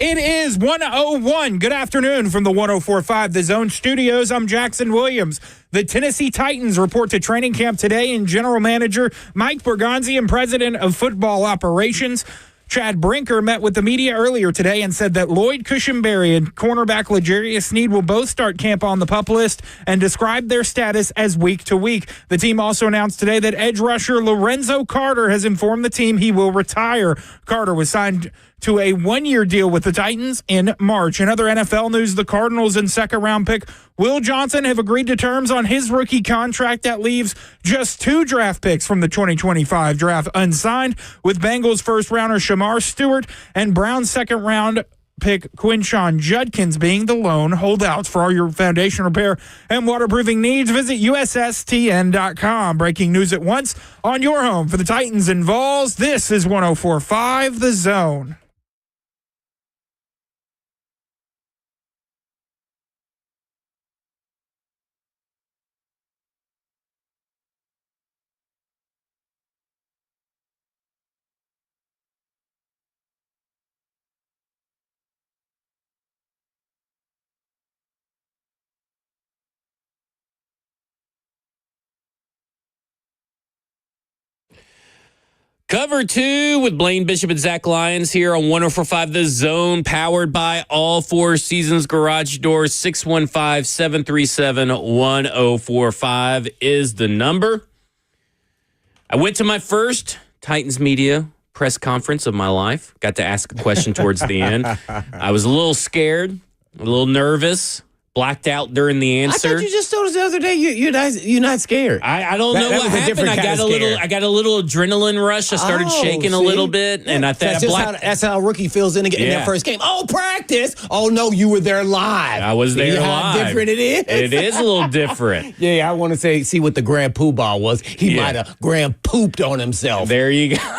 It is 1:01. Good afternoon from the 104.5 The Zone Studios. I'm Jackson Williams. The Tennessee Titans report to training camp today, and General Manager Mike Bergonzi and President of Football Operations Chad Brinker met with the media earlier today and said that Lloyd Cushenberry and cornerback L'Jarius Sneed will both start camp on the PUP list and describe their status as week to week. The team also announced today that edge rusher Lorenzo Carter has informed the team he will retire. Carter was signed to a one-year deal with the Titans in March. In other NFL news, the Cardinals and second-round pick Will Johnson have agreed to terms on his rookie contract that leaves just 2 draft picks from the 2025 draft unsigned, with Bengals first-rounder Shamar Stewart and Browns second-round pick Quinshon Judkins being the lone holdouts. For all your foundation repair and waterproofing needs, visit USSTN.com. Breaking news at once on your home for the Titans and Vols. This is 104.5 The Zone. Cover 2 with Blaine Bishop and Zach Lyons here on 104.5 The Zone, powered by All Four Seasons Garage Doors. 615-737-1045 is the number. I went to my first Titans media press conference of my life. Got to ask a question towards the end. I was a little scared, a little nervous. Blacked out during the answer. I thought you just told us the other day you're not scared. I don't know what happened. I got a little adrenaline rush. I started shaking a little bit, and I thought that's how a rookie feels in their first game. Oh, practice! Oh no, you were there live. I was there live. How different it is. It is a little different. Yeah, I want to see what the grand poobah was. He might have grand pooped on himself. There you go.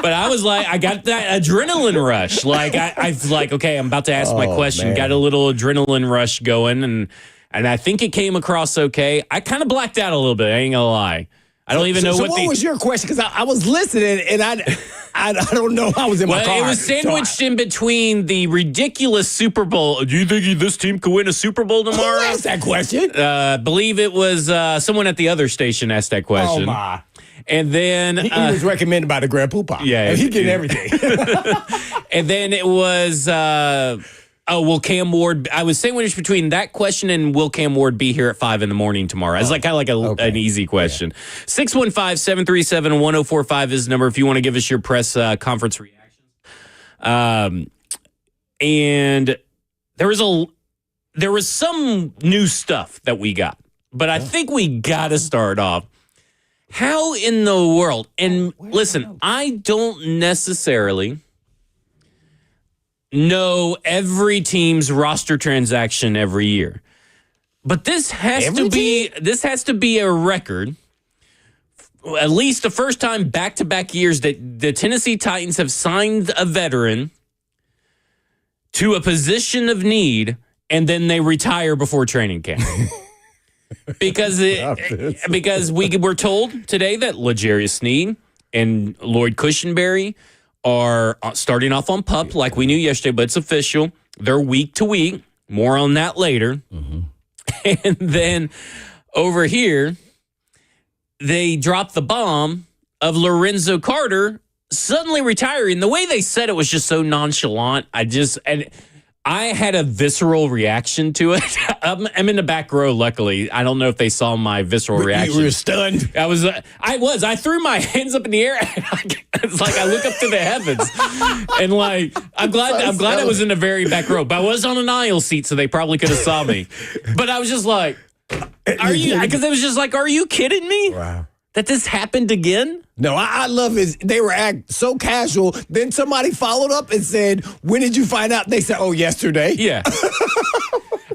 But I was like, I got that adrenaline rush. Like I was like, okay, I'm about to ask my question. Man. Got a little adrenaline rush going, and I think it came across okay. I kind of blacked out a little bit. I ain't gonna lie. I don't even know what was your question? Because I was listening, and I don't know. I was in my car. It was sandwiched in between the ridiculous Super Bowl. Do you think this team could win a Super Bowl tomorrow? Who asked that question? Believe it was someone at the other station asked that question. Oh, my. And then he was recommended by the Grand Poobah. Yeah, he did everything. And then it was will Cam Ward? I was sandwiched between that question and will Cam Ward be here at 5 a.m. tomorrow? It's an easy question. 615-737-1045 is the number if you want to give us your press conference reaction. And there was some new stuff that we got, but I think we got to start off. How in the world? And listen, I don't necessarily know every team's roster transaction every year, but this has to be a record. At least the first time back-to-back years that the Tennessee Titans have signed a veteran to a position of need, and then they retire before training camp. Because we were told today that L'Jarius Sneed and Lloyd Cushenberry are starting off on PUP like we knew yesterday, but it's official. They're week to week. More on that later. Mm-hmm. And then over here, they dropped the bomb of Lorenzo Carter suddenly retiring. The way they said it was just so nonchalant. I had a visceral reaction to it. I'm in the back row, luckily. I don't know if they saw my visceral reaction. You were stunned? I was. I threw my hands up in the air. It's like I look up to the heavens. And I'm glad I was in the very back row. But I was on an aisle seat, so they probably could have saw me. But I was just like, are you? Because it was just like, are you kidding me? Wow. That this happened again? No, I love it. They were so casual. Then somebody followed up and said, when did you find out? They said, oh, yesterday. Yeah.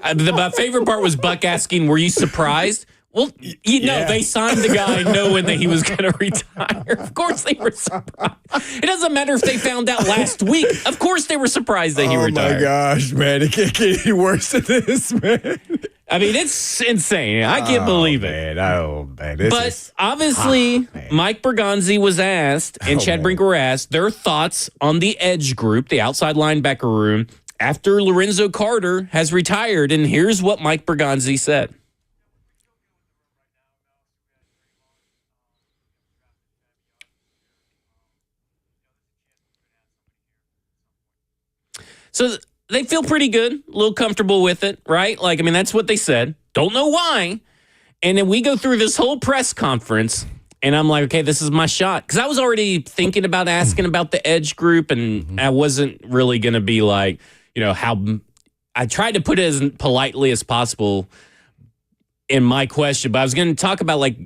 My favorite part was Buck asking, were you surprised? Well, they signed the guy knowing that he was going to retire. Of course they were surprised. It doesn't matter if they found out last week. Of course they were surprised that he retired. Oh, my gosh, man. It can't get any worse than this, man. I mean, it's insane. I can't believe it. Man. But obviously, Mike Bergonzi was asked, and Chad Brinker were asked, their thoughts on the edge group, the outside linebacker room, after Lorenzo Carter has retired. And here's what Mike Bergonzi said. So they feel pretty good, a little comfortable with it, right? Like, I mean, that's what they said. Don't know why. And then we go through this whole press conference, and I'm like, okay, this is my shot. Because I was already thinking about asking about the edge group, and I wasn't really going to be like, how I tried to put it as politely as possible in my question, but I was going to talk about, like,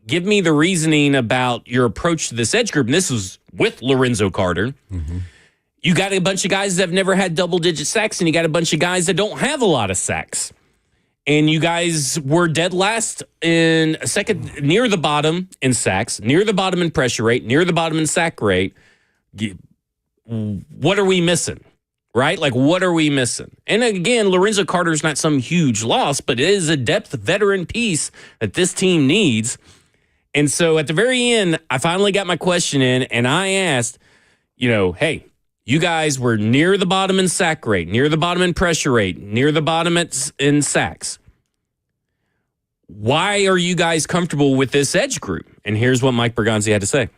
give me the reasoning about your approach to this edge group. And this was with Lorenzo Carter. Mm-hmm. You got a bunch of guys that have never had double-digit sacks, and you got a bunch of guys that don't have a lot of sacks. And you guys were dead last in second, near the bottom in sacks, near the bottom in pressure rate, near the bottom in sack rate. What are we missing, right? Like, what are we missing? And again, Lorenzo Carter's not some huge loss, but it is a depth veteran piece that this team needs. And so at the very end, I finally got my question in, and I asked, hey, you guys were near the bottom in sack rate, near the bottom in pressure rate, near the bottom in sacks. Why are you guys comfortable with this edge group? And here's what Mike Bergonzi had to say.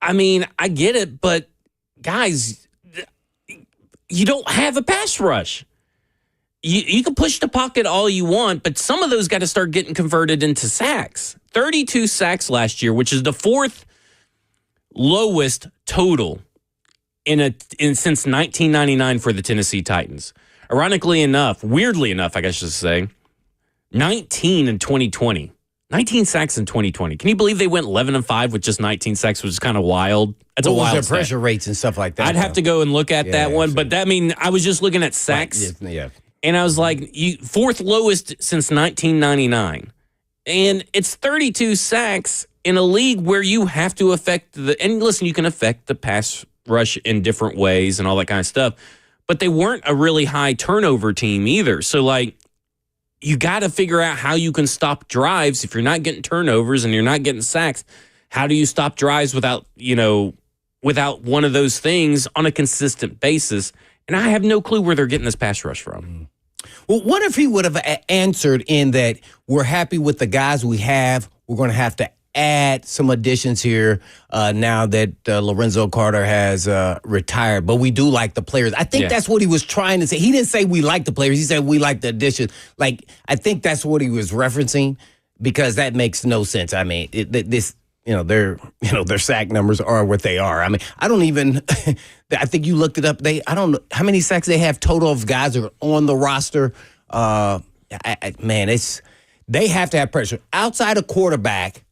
I mean, I get it, but guys, you don't have a pass rush. You can push the pocket all you want, but some of those got to start getting converted into sacks. 32 sacks last year, which is the fourth lowest total since 1999 for the Tennessee Titans. Ironically enough, weirdly enough, I guess I should say, 19 in 2020. 19 sacks in 2020. Can you believe they went 11-5 with just 19 sacks, which is kind of wild? That's a wild What was stat. their pressure rates and stuff like that? I'd have to go and look at that one, but I was just looking at sacks, and I was like, fourth lowest since 1999. And it's 32 sacks in a league where you have to affect and listen, you can affect the pass rush in different ways and all that kind of stuff, but they weren't a really high turnover team either. So, like, you got to figure out how you can stop drives. If you're not getting turnovers and you're not getting sacks, how do you stop drives without one of those things on a consistent basis? And I have no clue where they're getting this pass rush from. Well, what if he would have answered in that we're happy with the guys we have. We're going to have to add some additions here now that Lorenzo Carter has retired. But we do like the players. I think that's what he was trying to say. He didn't say we like the players. He said we like the additions. Like, I think that's what he was referencing, because that makes no sense. I mean, their sack numbers are what they are. I mean, I don't even. I think you looked it up. I don't know how many sacks they have total of guys that are on the roster. They have to have pressure outside of quarterback.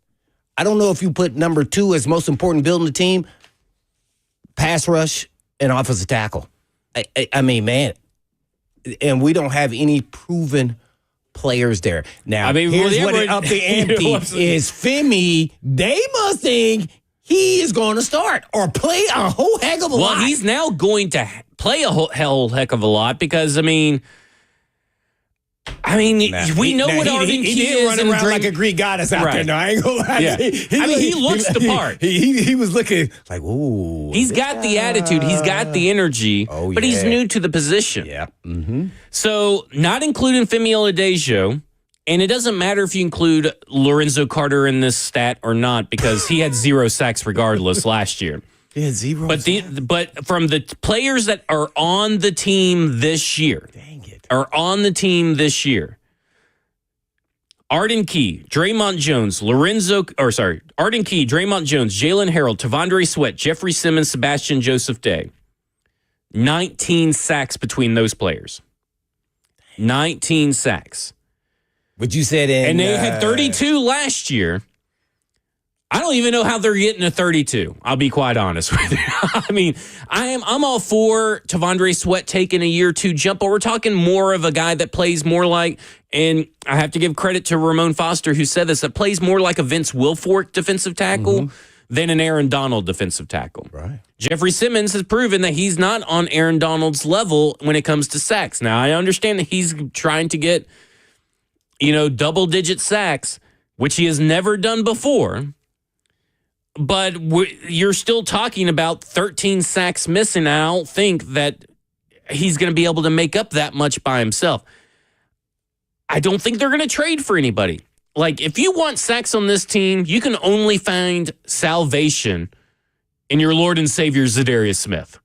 I don't know if you put number 2 as most important building the team, pass rush and offensive tackle. I mean, man, and we don't have any proven players there. Now, here's what it up the ante is Femi. They must think he is going to start or play a whole heck of a lot. Well, he's now going to play a whole heck of a lot because, we know what Arden Key is. He running around like a Greek goddess out there. No, I ain't gonna lie. Yeah. He looks the part. He was looking like, ooh. He's got the attitude. He's got the energy. But he's new to the position. Yeah. Mm-hmm. So, not including Femi Oladejo, and it doesn't matter if you include Lorenzo Carter in this stat or not, because he had 0 sacks regardless last year. He had 0 But from the players that are on the team this year, Arden Key, Draymond Jones, Jalen Harrell, Tavondre Sweat, Jeffrey Simmons, Sebastian Joseph Day. 19 sacks between those players. 19 sacks. But you said and they had 32 last year. I don't even know how they're getting a 32. I'll be quite honest with you. I mean, I'm all for Tavondre Sweat taking a year or two jump, but we're talking more of a guy that plays more like, and I have to give credit to Ramon Foster who said this, that plays more like a Vince Wilfork defensive tackle than an Aaron Donald defensive tackle. Right. Jeffrey Simmons has proven that he's not on Aaron Donald's level when it comes to sacks. Now, I understand that he's trying to get, double-digit sacks, which he has never done before. But you're still talking about 13 sacks missing. I don't think that he's going to be able to make up that much by himself. I don't think they're going to trade for anybody. Like, if you want sacks on this team, you can only find salvation in your Lord and Savior Zadarius Smith,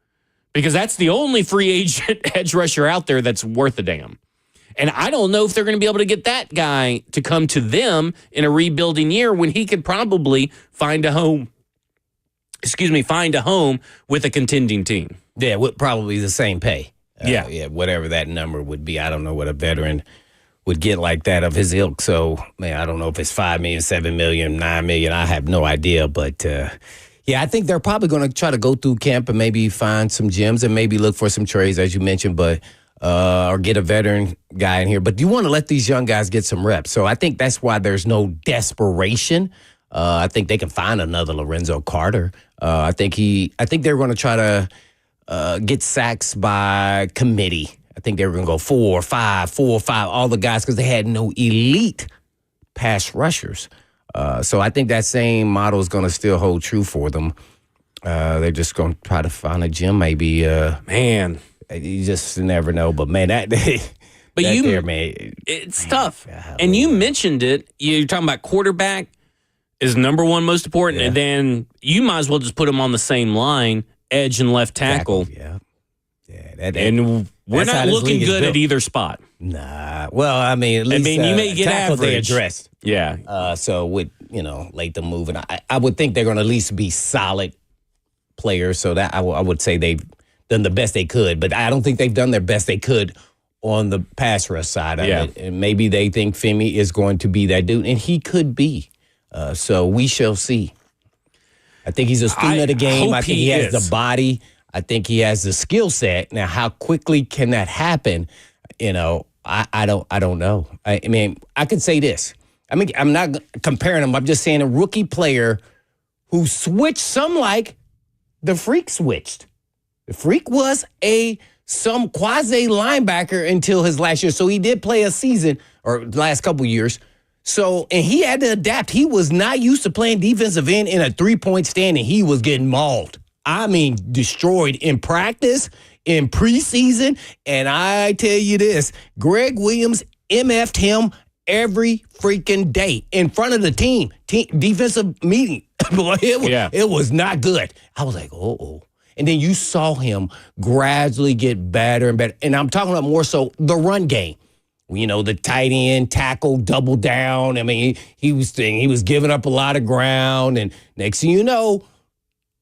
because that's the only free agent edge rusher out there that's worth a damn. And I don't know if they're going to be able to get that guy to come to them in a rebuilding year when he could probably find a home with a contending team. Yeah, with probably the same pay. Yeah, whatever that number would be. I don't know what a veteran would get like that of his ilk. So, man, I don't know if it's $5 million, $7 million, $9 million. I have no idea. But, I think they're probably going to try to go through camp and maybe find some gems and maybe look for some trades, as you mentioned, but or get a veteran guy in here. But you want to let these young guys get some reps. So I think that's why there's no desperation. I think they can find another Lorenzo Carter. I think they're going to try to get sacks by committee. I think they were going to go 4 or 5, all the guys, because they had no elite pass rushers. So I think that same model is going to still hold true for them. They're just going to try to find a gym, maybe. Man, you just never know. But man, it's tough. And you mentioned it. You're talking about quarterback is number one most important, and then you might as well just put them on the same line, edge and left tackle. And we're not looking good at either spot. Nah. Well, I mean, at least you may get average. They addressed. Yeah. So with Latham moving, I would think they're going to at least be solid players. So that I would say they've done the best they could, but I don't think they've done their best they could on the pass rush side of it. And maybe they think Femi is going to be that dude, and he could be. So we shall see. I think he's a student of the game. I think he has the body. I think he has the skill set. Now, how quickly can that happen? I don't know. I mean, I could say this. I mean, I'm not comparing him. I'm just saying a rookie player who switched some like the Freak switched. The Freak was some quasi linebacker until his last year. So he did play a season or last couple years. So, and he had to adapt. He was not used to playing defensive end in a 3-point stand, and he was getting mauled. I mean, destroyed in practice, in preseason. And I tell you this, Greg Williams MF'd him every freaking day in front of the team defensive meeting. Boy, it was not good. I was like, uh-oh. And then you saw him gradually get better and better. And I'm talking about more so the run game. The tight end, tackle, double down. I mean, he was giving up a lot of ground. And next thing you know,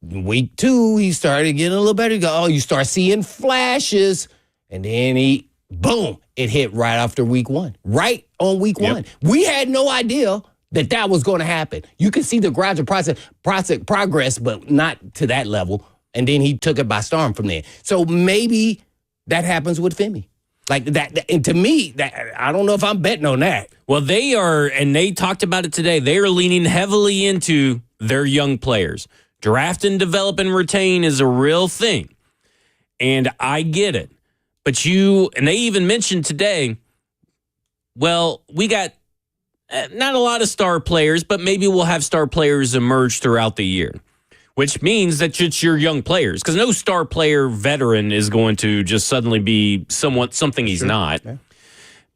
week 2, he started getting a little better. You start seeing flashes. And then boom, it hit right after week 1. Right on week 1. We had no idea that was going to happen. You could see the gradual progress, but not to that level. And then he took it by storm from there. So maybe that happens with Femi. Like that, and to me, I don't know if I'm betting on that. Well, they are, and they talked about it today. They are leaning heavily into their young players. Draft and develop and retain is a real thing, and I get it. But and they even mentioned today, well, we got not a lot of star players, but maybe we'll have star players emerge throughout the year. Which means that it's your young players, because no star player veteran is going to just suddenly be something he's not. Yeah.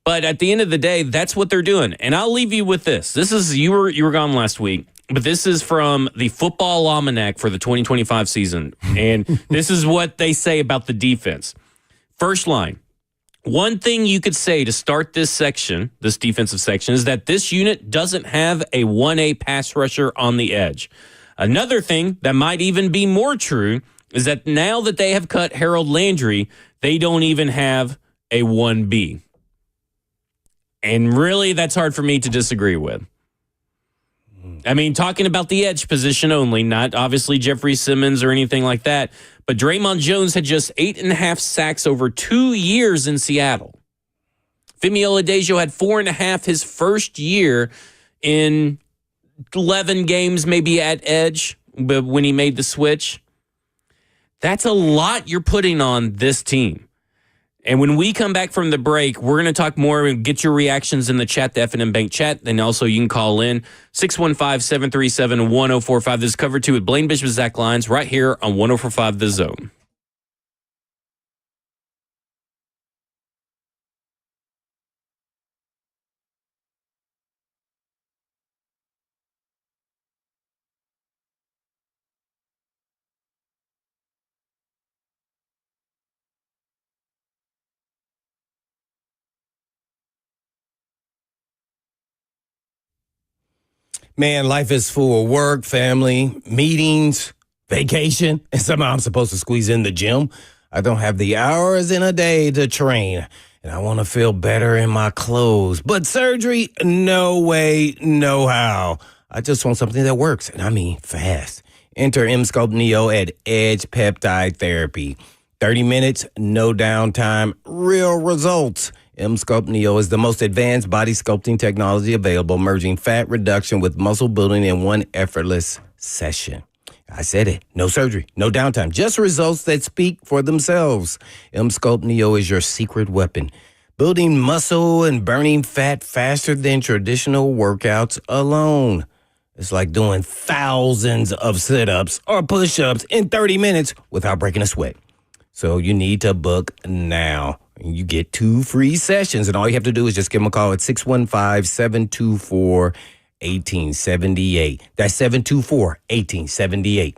But at the end of the day, that's what they're doing. And I'll leave you with this. This is you were gone last week, but this is from the Football Almanac for the 2025 season. And this is what they say about the defense. First line. One thing you could say to start this defensive section, is that this unit doesn't have a 1A pass rusher on the edge. Another thing that might even be more true is that now that they have cut Harold Landry, they don't even have a 1B. And really, that's hard for me to disagree with. I mean, talking about the edge position only, not obviously Jeffrey Simmons or anything like that, but Draymond Jones had just 8.5 sacks over 2 years in Seattle. Femi Oladipo had 4.5 his first year in 11 games, maybe at edge, but when he made the switch. That's a lot you're putting on this team. And when we come back from the break, we're going to talk more and get your reactions in the chat, the F&M Bank chat. And also you can call in 615-737-1045. This is Cover 2 with Blaine Bishop, Zach Lyons, right here on 1045 The Zone. Man, life is full of work, family, meetings, vacation, and somehow I'm supposed to squeeze in the gym. I don't have the hours in a day to train, and I want to feel better in my clothes. But surgery, no way, no how. I just want something that works, and I mean fast. Enter M-Sculpt Neo at Edge Peptide Therapy. 30 minutes, no downtime, real results. M-Sculpt Neo is the most advanced body sculpting technology available, merging fat reduction with muscle building in one effortless session. I said it. No surgery, no downtime, just results that speak for themselves. M-Sculpt Neo is your secret weapon, building muscle and burning fat faster than traditional workouts alone. It's like doing thousands of sit-ups or push-ups in 30 minutes without breaking a sweat. So you need to book now. You get 2 free sessions, and all you have to do is just give them a call at 615-724-1878. That's 724-1878.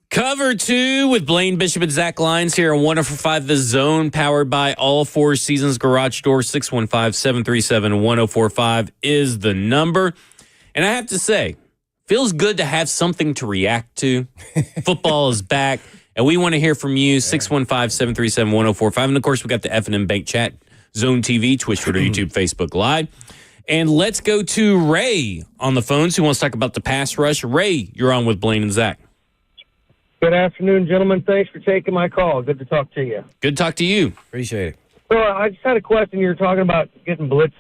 Cover 2 with Blaine Bishop and Zach Lyons here on 104.5 The Zone, powered by All Four Seasons Garage Door. 615-737-1045 is the number. And I have to say, feels good to have something to react to. Football is back, and we want to hear from you. 615-737-1045. And, of course, we got the F&M Bank Chat, Zone TV, Twitch, Twitter, YouTube, Facebook Live. And let's go to Ray on the phones who wants to talk about the pass rush. Ray, you're on with Blaine and Zach. Good afternoon, gentlemen. Thanks for taking my call. Good to talk to you. Good to talk to you. Appreciate it. So I just had a question. You were talking about getting blitz,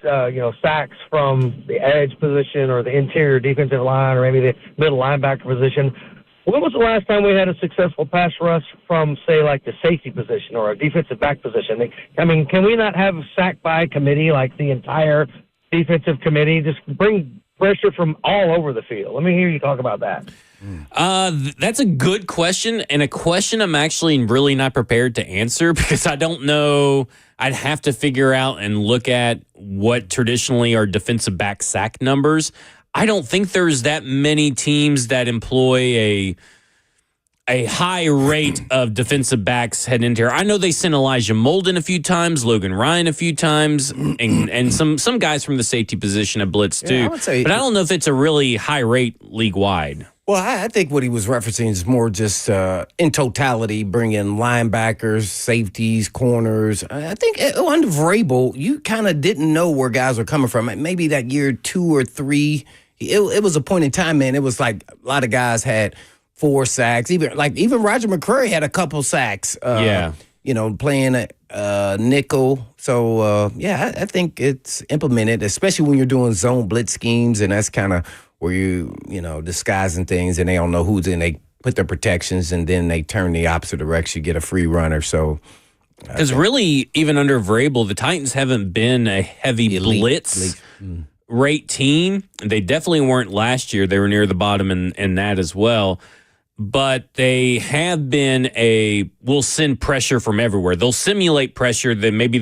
sacks from the edge position or the interior defensive line or maybe the middle linebacker position. When was the last time we had a successful pass rush from, say, like the safety position or a defensive back position? I mean, can we not have a sack by committee, like the entire defensive committee? Just bring pressure from all over the field. Let me hear you talk about that. That's a good question, and a question I'm actually really not prepared to answer because I don't know. I'd have to figure out and look at what traditionally are defensive back sack numbers. I don't think there's that many teams that employ a high rate of defensive backs heading into here. I know they sent Elijah Molden a few times, Logan Ryan a few times, and some guys from the safety position have blitzed too. I would say, but I don't know if it's a really high rate league wide. Well, I think what he was referencing is more just in totality, bringing linebackers, safeties, corners. I think under Vrabel, you kind of didn't know where guys were coming from. Maybe that year 2 or 3, it was a point in time, man. It was like a lot of guys had 4 sacks. Even Roger McCreary had a couple sacks. Playing nickel. So I think it's implemented, especially when you're doing zone blitz schemes, and that's kind of where you disguising things, and they don't know who's in. They put their protections, and then they turn the opposite direction, get a free runner. So, because really, even under Vrabel, the Titans haven't been a heavy blitz rate team. They definitely weren't last year. They were near the bottom in that as well. But they have been we'll send pressure from everywhere. They'll simulate pressure. Then maybe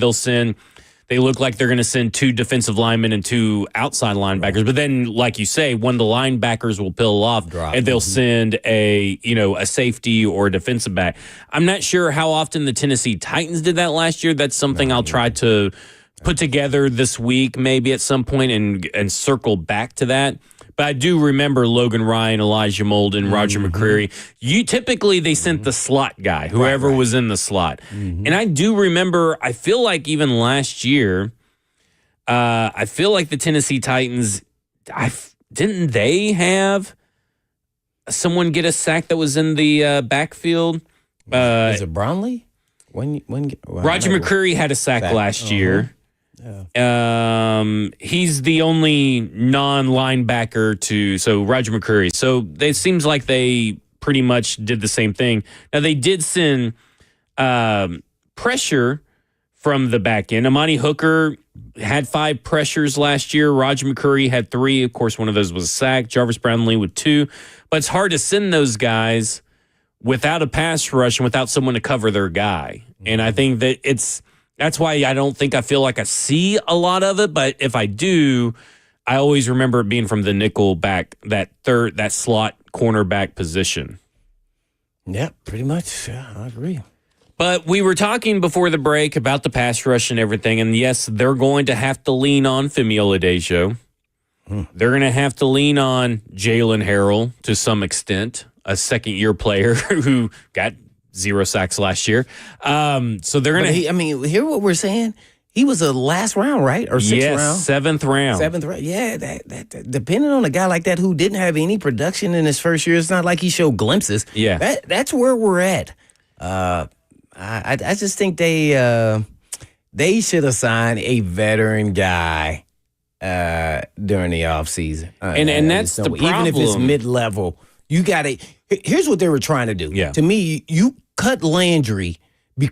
they look like they're going to send 2 defensive linemen and 2 outside linebackers. But then, like you say, one of the linebackers will peel off, and they'll send a safety or a defensive back. I'm not sure how often the Tennessee Titans did that last year. That's something I'll try to put together this week, maybe at some point, and circle back to that. But I do remember Logan Ryan, Elijah Molden, Roger McCreary. Typically they sent the slot guy, whoever was in the slot. And I do remember, I feel like even last year, I feel like the Tennessee Titans, didn't they have someone get a sack that was in the backfield? Is it Brownlee? Roger McCreary had a sack last year. Yeah. He's the only non-linebacker so Roger McCreary. So it seems like they pretty much did the same thing. Now they did send pressure from the back end. Amani Hooker had 5 pressures last year. Roger McCreary had 3. Of course, one of those was a sack. Jarvis Brownlee with 2. But it's hard to send those guys without a pass rush and without someone to cover their guy. And I think that that's why I feel like I see a lot of it, but if I do, I always remember it being from the nickel back, that slot cornerback position. Yeah, pretty much. Yeah, I agree. But we were talking before the break about the pass rush and everything, and yes, they're going to have to lean on Femi Oladejo. They're going to have to lean on Jalen Harrell to some extent, a second-year player who got 0 sacks last year. So they're going to... hear what we're saying? He was a last round, right? Or 6th round? 7th round. 7th round. Yeah, that depending on a guy like that who didn't have any production in his first year, it's not like he showed glimpses. Yeah. That's where we're at. I just think they should have signed a veteran guy during the offseason. And that's the problem. Even if it's mid-level, you got to... Here's what they were trying to do. Yeah. To me, you cut Landry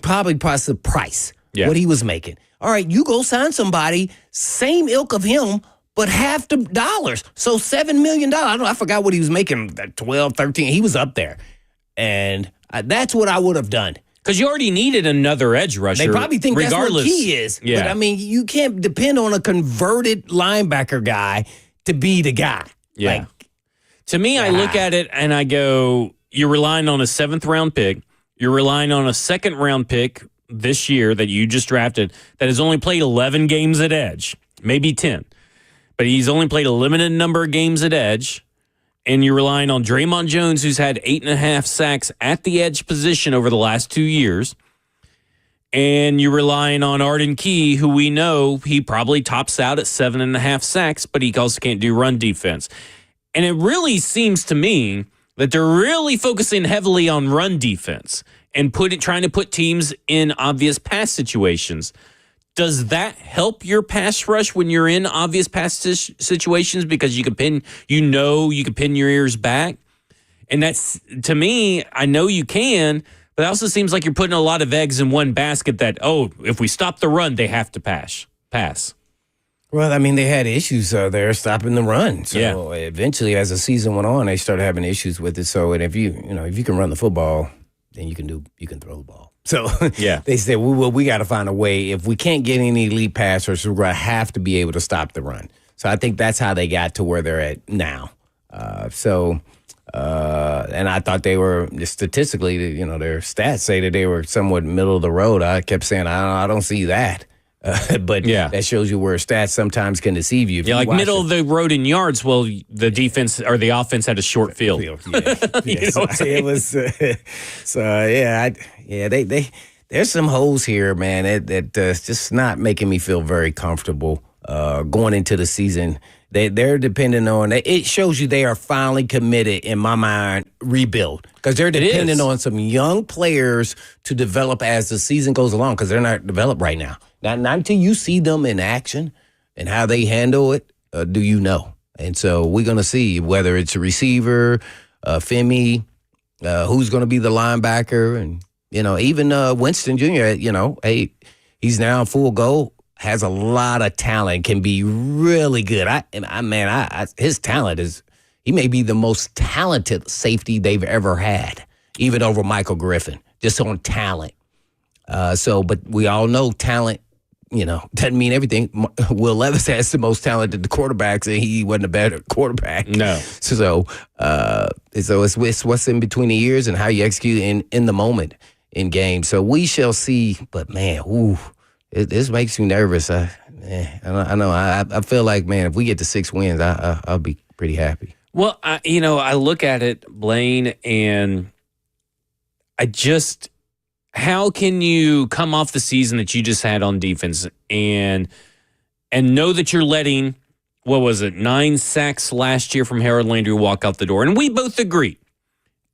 probably plus the price, what he was making. All right, you go sign somebody, same ilk of him, but half the dollars. So $7 million. I forgot what he was making, 12, 13. He was up there. And that's what I would have done. Because you already needed another edge rusher. They probably think regardless. That's what he is. Yeah. But, you can't depend on a converted linebacker guy to be the guy. Yeah. To me, I look at it and I go, you're relying on a 7th-round pick. You're relying on a 2nd-round pick this year that you just drafted that has only played 11 games at edge, maybe 10. But he's only played a limited number of games at edge. And you're relying on Draymond Jones, who's had 8.5 sacks at the edge position over the last 2 years. And you're relying on Arden Key, who we know he probably tops out at 7.5 sacks, but he also can't do run defense. And it really seems to me that they're really focusing heavily on run defense and trying to put teams in obvious pass situations. Does that help your pass rush when you're in obvious pass situations because you can pin your ears back? And that's, to me, I know you can, but it also seems like you're putting a lot of eggs in one basket that, if we stop the run, they have to pass. Well, I mean, they had issues there stopping the run. So eventually, as the season went on, they started having issues with it. So, and if you can run the football, then you can throw the ball. So they said, we got to find a way. If we can't get any elite passers, we're going to have to be able to stop the run. So I think that's how they got to where they're at now. And I thought they were, statistically, their stats say that they were somewhat middle of the road. I kept saying, I don't see that. But that shows you where stats sometimes can deceive you. Like middle of the road in yards. Well, the defense or the offense had a short field. It was. There's some holes here, man. That's just not making me feel very comfortable going into the season. They're depending on. It shows you they are finally committed, in my mind, rebuild, because they're depending on some young players to develop as the season goes along, because they're not developed right now. Not until you see them in action and how they handle it, do you know? And so we're going to see whether it's a receiver, Femi, who's going to be the linebacker, and even Winston Jr. Hey, he's now full go, has a lot of talent, can be really good. His talent is, he may be the most talented safety they've ever had, even over Michael Griffin, just on talent. But we all know talent, doesn't mean everything. Will Levis has the most talented quarterbacks, and he wasn't a better quarterback. No. So it's what's in between the ears and how you execute in the moment in games. So we shall see. But man, this makes me nervous. I know. I feel like, man, if we get to 6 wins, I'll be pretty happy. Well, I look at it, Blaine, and how can you come off the season that you just had on defense and know that you're letting, 9 sacks last year from Harold Landry walk out the door? And we both agree,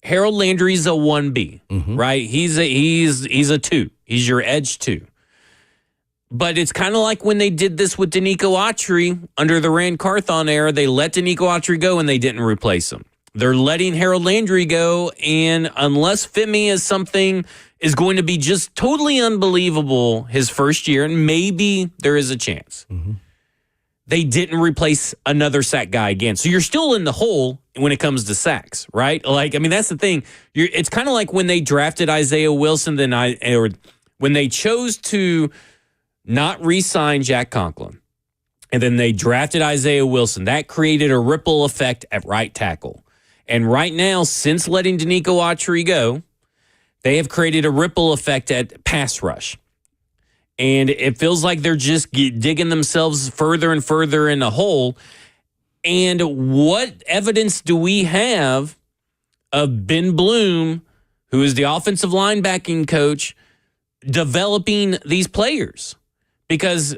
Harold Landry's a 1B, right? He's a 2. He's your edge 2. But it's kind of like when they did this with Danico Autry under the Rand Carthon era. They let Danico Autry go and they didn't replace him. They're letting Harold Landry go, and unless Femi is going to be just totally unbelievable his first year, and maybe there is a chance, they didn't replace another sack guy again. So you're still in the hole when it comes to sacks, right? That's the thing. It's kind of like when they drafted Isaiah Wilson, or when they chose to not re-sign Jack Conklin, and then they drafted Isaiah Wilson. That created a ripple effect at right tackle. And right now, since letting Danico Autry go, they have created a ripple effect at pass rush. And it feels like they're just digging themselves further and further in a hole. And what evidence do we have of Ben Bloom, who is the offensive linebacking coach, developing these players? Because,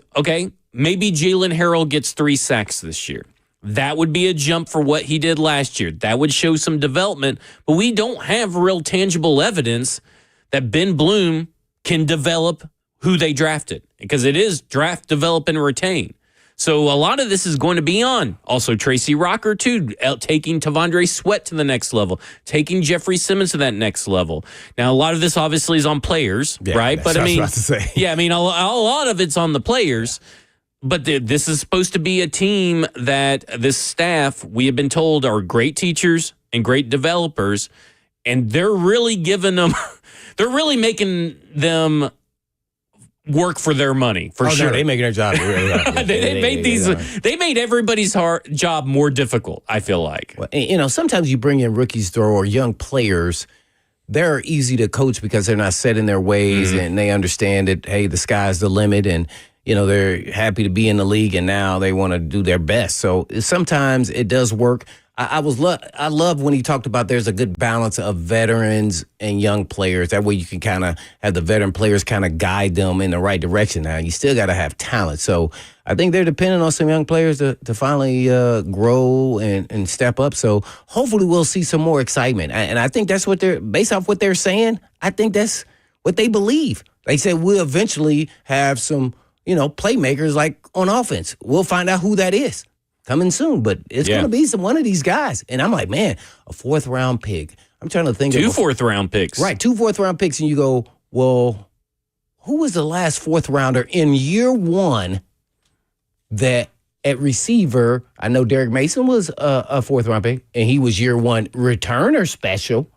maybe Jalen Harrell gets 3 sacks this year. That would be a jump for what he did last year. That would show some development. But we don't have real tangible evidence that Ben Bloom can develop who they drafted, because it is draft, develop, and retain. So a lot of this is going to be on. Also, Tracy Rocker, too, taking Tavondre Sweat to the next level, taking Jeffrey Simmons to that next level. Now, a lot of this obviously is on players, right? But I was about to say. A lot of it's on the players. But this is supposed to be a team that this staff, we have been told, are great teachers and great developers, and they're really giving them, they're really making them work for their money for sure. No, they making their job really hard. They made everybody's job more difficult, I feel like. Well, sometimes you bring in rookies or young players. They're easy to coach because they're not set in their ways and they understand that, hey, the sky's the limit, and they're happy to be in the league, and now they want to do their best. So sometimes it does work. I love when he talked about there's a good balance of veterans and young players. That way you can kind of have the veteran players kind of guide them in the right direction. Now, you still got to have talent. So I think they're depending on some young players to finally grow and step up. So hopefully we'll see some more excitement. And I think that's what based off what they're saying, I think that's what they believe. They said we'll eventually have some, playmakers like on offense. We'll find out who that is coming soon, but it's going to be one of these guys. And I'm like, man, a 4th-round pick. I'm trying to think of 2 4th-round picks. Right, 2 4th-round picks, and you go, well, who was the last 4th-rounder in year one that at receiver? I know Derek Mason was a 4th-round pick, and he was year one returner special.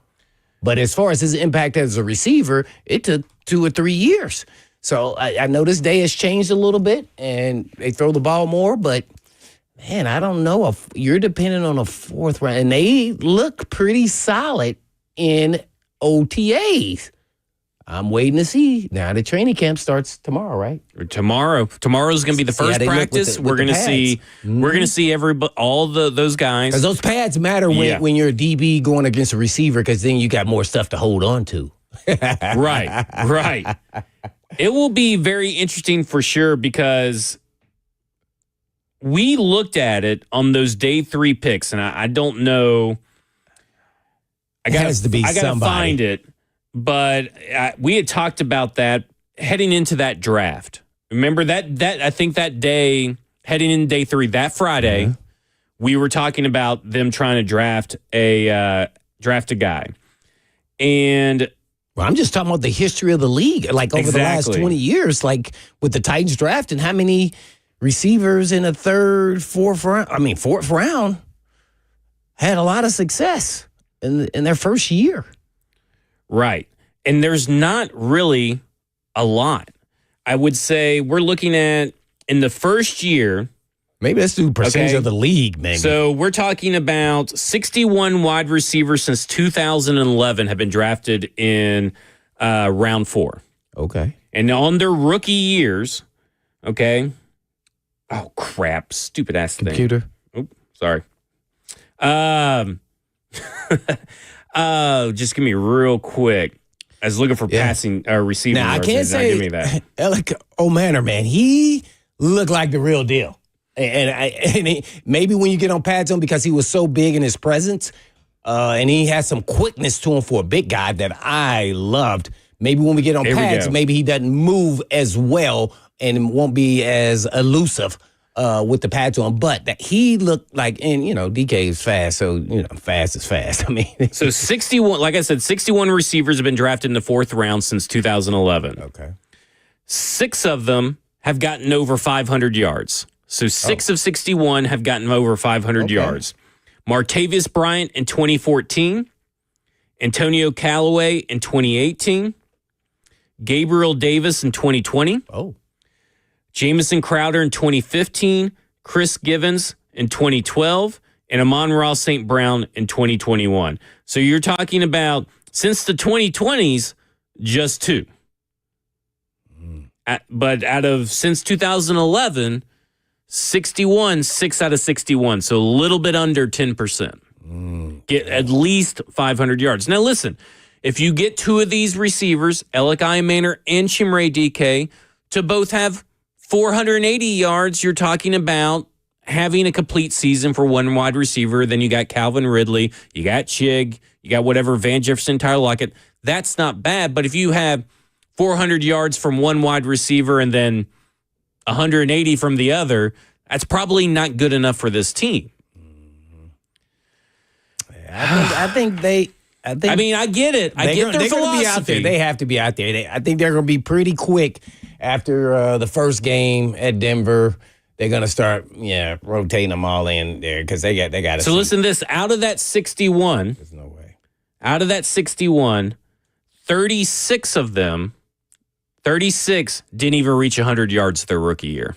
But as far as his impact as a receiver, it took 2 or 3 years. So I know this day has changed a little bit, and they throw the ball more, but man, I don't know. You're dependent on a 4th round, and they look pretty solid in OTAs. I'm waiting to see. Now the training camp starts tomorrow, right? Tomorrow's going to be the first practice. We're going to see. We're going to see all those guys. Because those pads matter when you're a DB going against a receiver, because then you got more stuff to hold on to. Right. It will be very interesting for sure, because we looked at it on those day 3 picks, and I don't know. I got to find it, but we had talked about that heading into that draft. Remember that I think that day, heading into day 3, that Friday, we were talking about them trying to draft a guy, and. Well, I'm just talking about the history of the league, like over the last 20 years, like with the Titans draft, and how many receivers in the 3rd, 4th round had a lot of success in their first year. Right. And there's not really a lot. I would say we're looking at in the first year. Maybe let's do percentage of the league, maybe. So we're talking about 61 wide receivers since 2011 have been drafted in round 4. Okay. And on their rookie years, okay. Oh, crap. Stupid ass thing. Computer. Oh, sorry. Just give me real quick. I was looking for passing receiving. Now, I can't say give me that. Alec O'Manor, man, he looked like the real deal. And maybe when you get on pads on, because he was so big in his presence, and he has some quickness to him for a big guy that I loved. Maybe when we get on pads, maybe he doesn't move as well and won't be as elusive with the pads on. But that he looked like, and DK is fast, so fast is fast. I mean, so 61, like I said, 61 receivers have been drafted in the 4th round since 2011. Okay, 6 of them have gotten over 500 yards. So 6 of 61 have gotten over 500 yards. Martavis Bryant in 2014, Antonio Callaway in 2018, Gabriel Davis in 2020, Jamison Crowder in 2015, Chris Givens in 2012, and Amon-Ra St. Brown in 2021. So you're talking about, since the 2020s, just 2. But since 2011... 61, 6 out of 61, so a little bit under 10%. Get at least 500 yards. Now, listen, if you get 2 of these receivers, Alec O'Manor and Chimere DK, to both have 480 yards, you're talking about having a complete season for one wide receiver. Then you got Calvin Ridley, you got Chig, you got whatever, Van Jefferson, Tyler Lockett. That's not bad, but if you have 400 yards from one wide receiver and then 180 from the other, that's probably not good enough for this team. I mean, I get it. I get their philosophy. Be out there. They have to be out there. I think they're going to be pretty quick after the first game at Denver. They're going to start, rotating them all in there because they got to. So listen to this. Out of that 61, there's no way. Out of that 61, 36 of them 36 didn't even reach 100 yards their rookie year.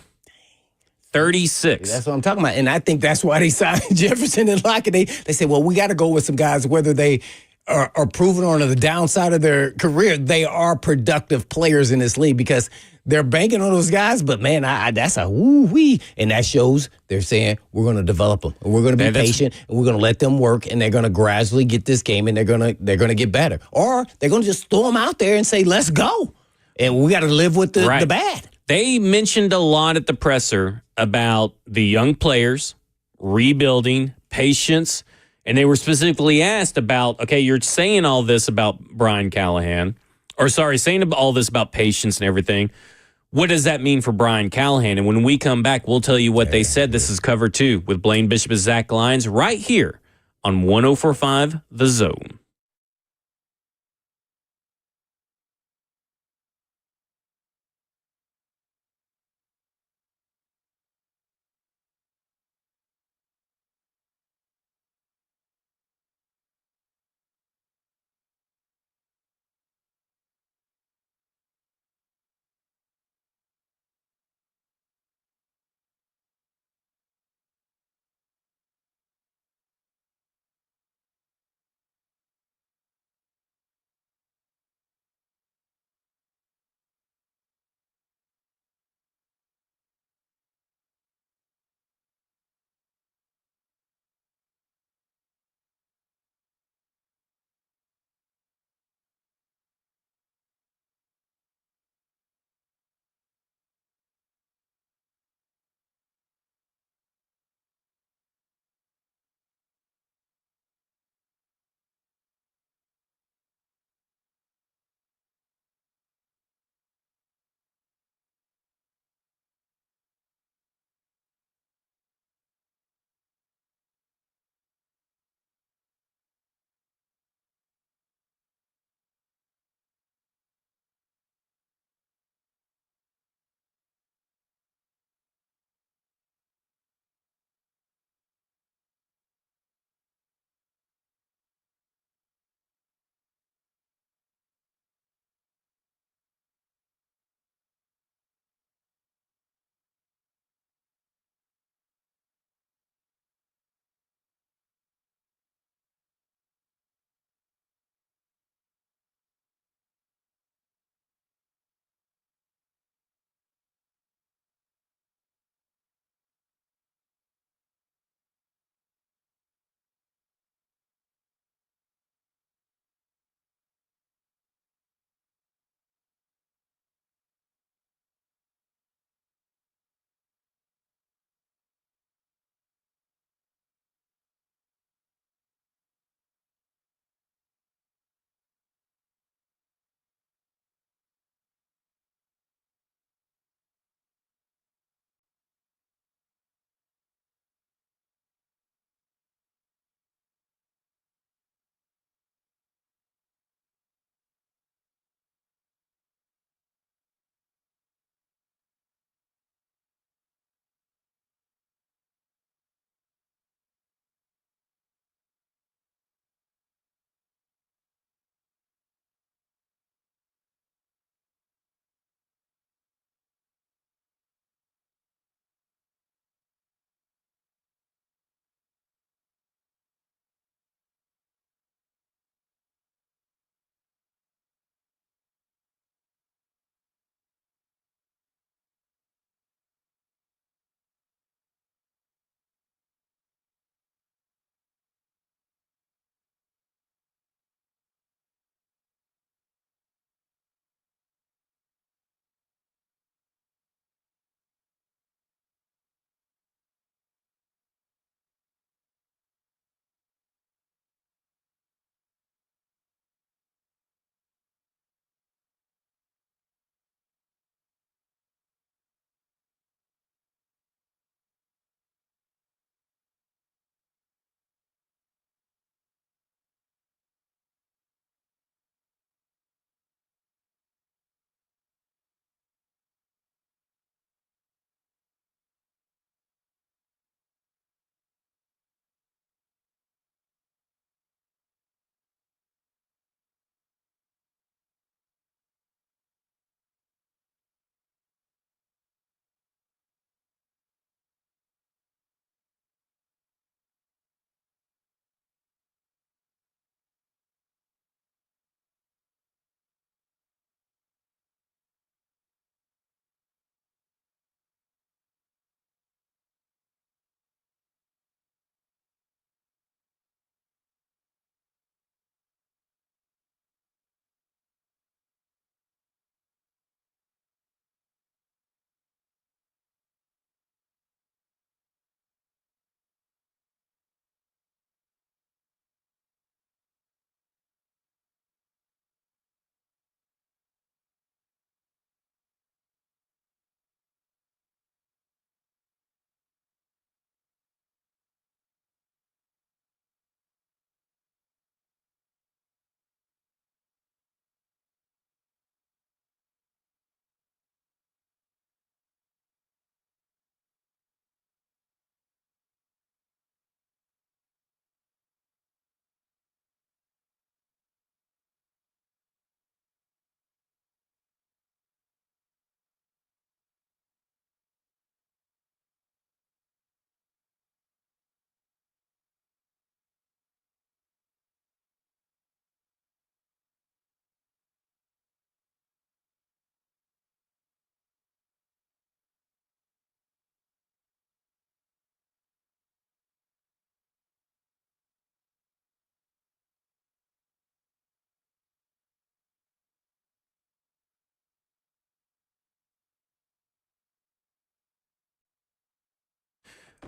36. That's what I'm talking about. And I think that's why they signed Jefferson and Lockett. They said, well, we got to go with some guys, whether they are proven on the downside of their career, they are productive players in this league because they're banking on those guys. But, man, that's a woo-wee. And that shows they're saying we're going to develop them. And we're going to be patient, and we're going to let them work, and they're going to gradually get this game, and they're going to get better. Or they're going to just throw them out there and say, let's go. And we got to live with the bad. They mentioned a lot at the presser about the young players, rebuilding, patience, and they were specifically asked about, okay, you're saying all this about Brian Callahan, saying all this about patience and everything. What does that mean for Brian Callahan? And when we come back, we'll tell you what they said. This is Cover 2 with Blaine Bishop and Zach Lyons right here on 104.5 The Zone.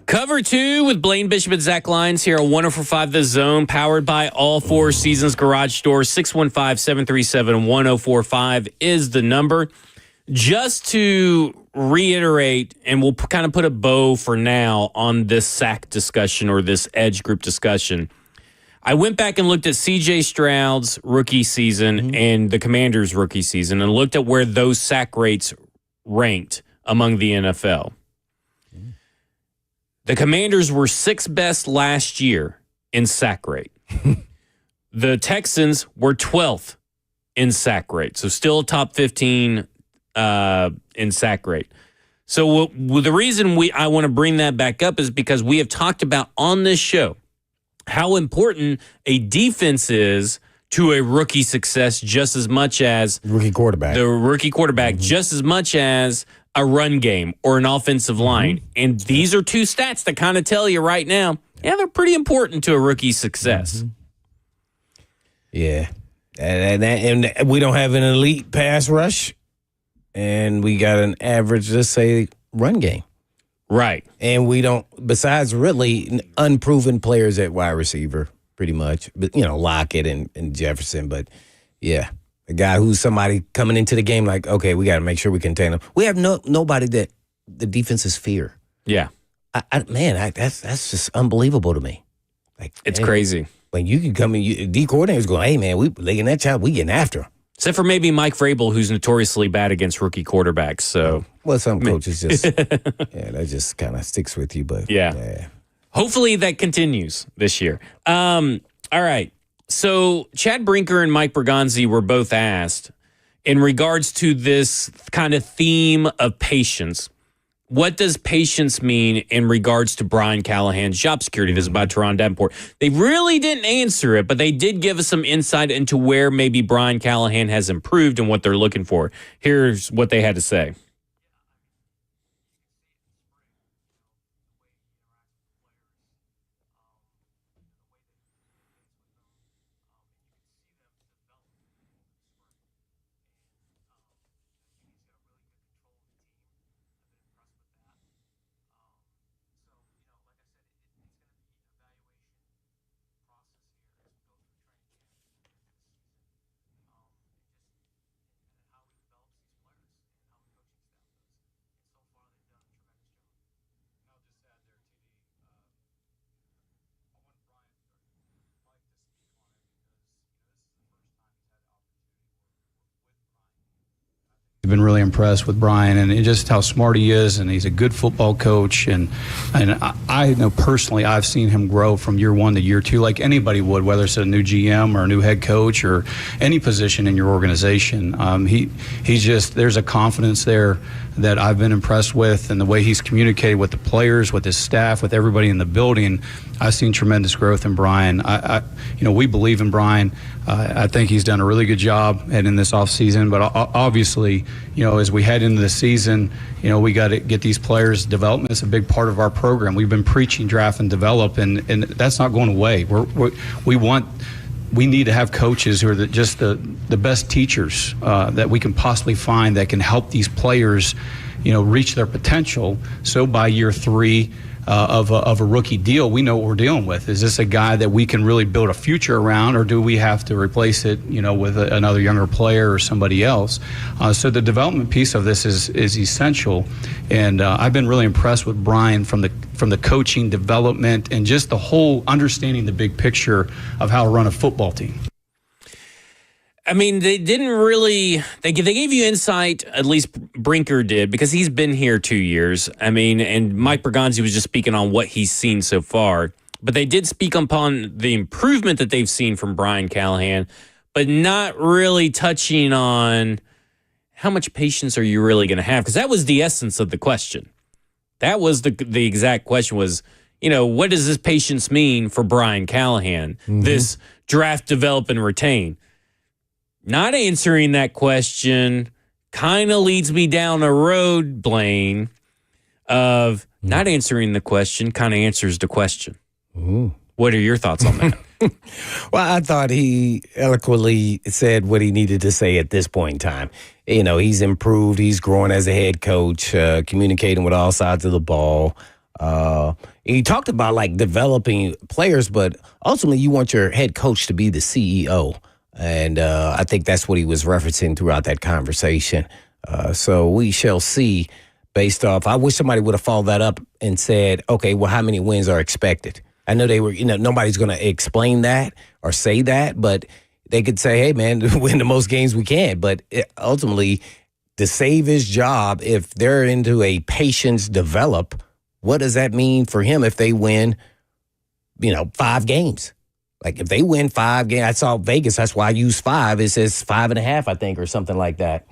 Cover 2 with Blaine Bishop and Zach Lyons here on 104.5 The Zone, powered by All Four Seasons Garage Doors. 615-737-1045 is the number. Just to reiterate, and we'll kind of put a bow for now on this sack discussion or this edge group discussion. I went back and looked at C.J. Stroud's rookie season and the Commanders' rookie season and looked at where those sack rates ranked among the NFL. The Commanders were 6th best last year in sack rate. The Texans were 12th in sack rate, so still top 15 in sack rate. So the reason I want to bring that back up is because we have talked about on this show how important a defense is to a rookie success just as much as Rookie quarterback. the rookie quarterback, just as much as a run game or an offensive line. And these are two stats that kind of tell you right now, yeah, they're pretty important to a rookie's success. Yeah. And we don't have an elite pass rush, and we got an average, let's say, run game. Right. And we don't, besides really unproven players at wide receiver, pretty much. But, Lockett and Jefferson. But, yeah. A guy who's somebody coming into the game like, okay, we got to make sure we contain him. We have nobody that the defenses fear. Yeah. That's just unbelievable to me. Like, It's crazy. When you can come in, D coordinator's going, hey, man, we laying that child, we getting after him. Except for maybe Mike Vrabel, who's notoriously bad against rookie quarterbacks. So, well, some coaches just, that just kind of sticks with you. But yeah. Hopefully that continues this year. All right. So Chad Brinker and Mike Bergonzi were both asked in regards to this kind of theme of patience. What does patience mean in regards to Brian Callahan's job security? This is about Teron Davenport. They really didn't answer it, but they did give us some insight into where maybe Brian Callahan has improved and what they're looking for. Here's what they had to say. Been really impressed with Brian and just how smart he is, and he's a good football coach, and I know personally I've seen him grow from year one to year two like anybody would, whether it's a new GM or a new head coach or any position in your organization. He's just, there's a confidence there that I've been impressed with, and the way he's communicated with the players, with his staff, with everybody in the building. I've seen tremendous growth in Brian. We believe in Brian. I think he's done a really good job in this offseason, but obviously, as we head into the season, we got to get these players' development. It's a big part of our program. We've been preaching draft and develop, and that's not going away. We need to have coaches who are just the best teachers that we can possibly find that can help these players, reach their potential. So by year 3 of a rookie deal, we know what we're dealing with. Is this a guy that we can really build a future around, or do we have to replace it, with another younger player or somebody else? So the development piece of this is essential, and I've been really impressed with Brian from the coaching, development, and just the whole understanding the big picture of how to run a football team. I mean, they didn't really. They gave you insight, at least Brinker did, because he's been here 2 years. I mean, and Mike Bergonzi was just speaking on what he's seen so far. But they did speak upon the improvement that they've seen from Brian Callahan, but not really touching on how much patience are you really going to have? Because that was the essence of the question. That was the exact question was, what does this patience mean for Brian Callahan? Mm-hmm. This draft, develop, and retain. Not answering that question kind of leads me down a road, Blaine, of not answering the question kind of answers the question. Ooh. What are your thoughts on that? Well, I thought he eloquently said what he needed to say at this point in time. He's improved. He's growing as a head coach, communicating with all sides of the ball. He talked about like developing players, but ultimately you want your head coach to be the CEO. And I think that's what he was referencing throughout that conversation. So we shall see based off. I wish somebody would have followed that up and said, okay, well, how many wins are expected? I know they were, nobody's going to explain that or say that, but they could say, hey, man, win the most games we can. But ultimately, to save his job, if they're into a patience develop, what does that mean for him if they win, 5 games? Like if they win 5 games, I saw Vegas, that's why I use 5. It says 5.5, I think, or something like that.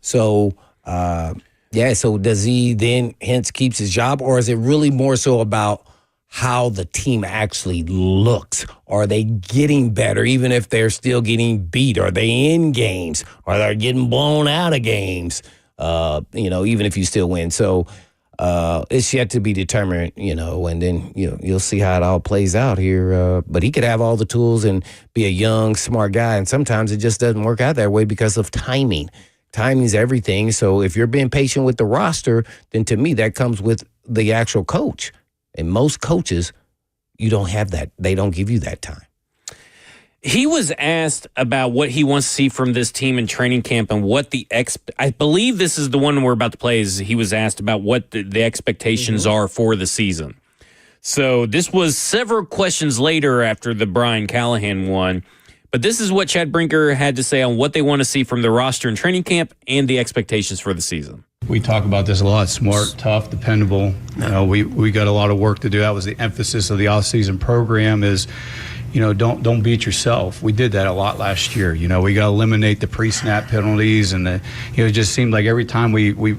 So, so does he then hence keeps his job, or is it really more so about how the team actually looks? Are they getting better, even if they're still getting beat? Are they in games? Are they getting blown out of games? Even if you still win. So it's yet to be determined, and then, you'll see how it all plays out here. But he could have all the tools and be a young, smart guy. And sometimes it just doesn't work out that way because of timing. Timing's everything. So if you're being patient with the roster, then to me, that comes with the actual coach. And most coaches, you don't have that. They don't give you that time. He was asked about what he wants to see from this team in training camp and what I believe this is the one we're about to play. Is he was asked about what the expectations are for the season. So this was several questions later after the Brian Callahan one. But this is what Chad Brinker had to say on what they want to see from the roster in training camp and the expectations for the season. We talk about this a lot: smart, tough, dependable. We got a lot of work to do. That was the emphasis of the off-season program is, don't beat yourself. We did that a lot last year. We got to eliminate the pre-snap penalties, and it just seemed like every time we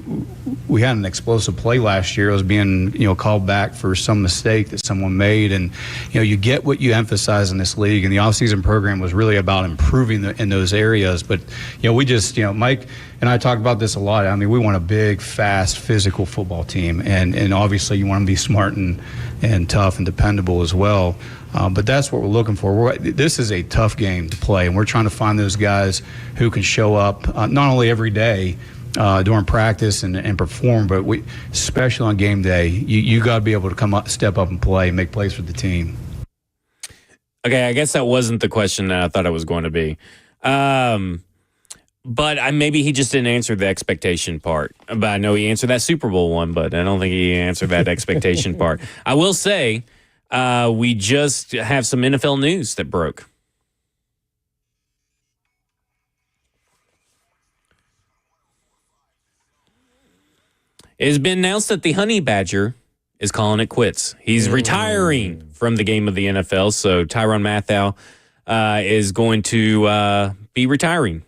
had an explosive play last year, it was being called back for some mistake that someone made. And you get what you emphasize in this league, and the off-season program was really about improving in those areas. But we just Mike and I talked about this a lot. I mean, we want a big, fast, physical football team, and obviously you want them to be smart and tough and dependable as well. But that's what we're looking for. This is a tough game to play, and we're trying to find those guys who can show up not only every day during practice and perform, but especially on game day, you got to be able to come up, step up and play, make plays for the team. Okay, I guess that wasn't the question that I thought it was going to be. But maybe he just didn't answer the expectation part. But I know he answered that Super Bowl one, but I don't think he answered that expectation part. I will say we just have some NFL news that broke. It has been announced that the Honey Badger is calling it quits. He's retiring from the game of the NFL, so Tyrann Mathieu is going to be retiring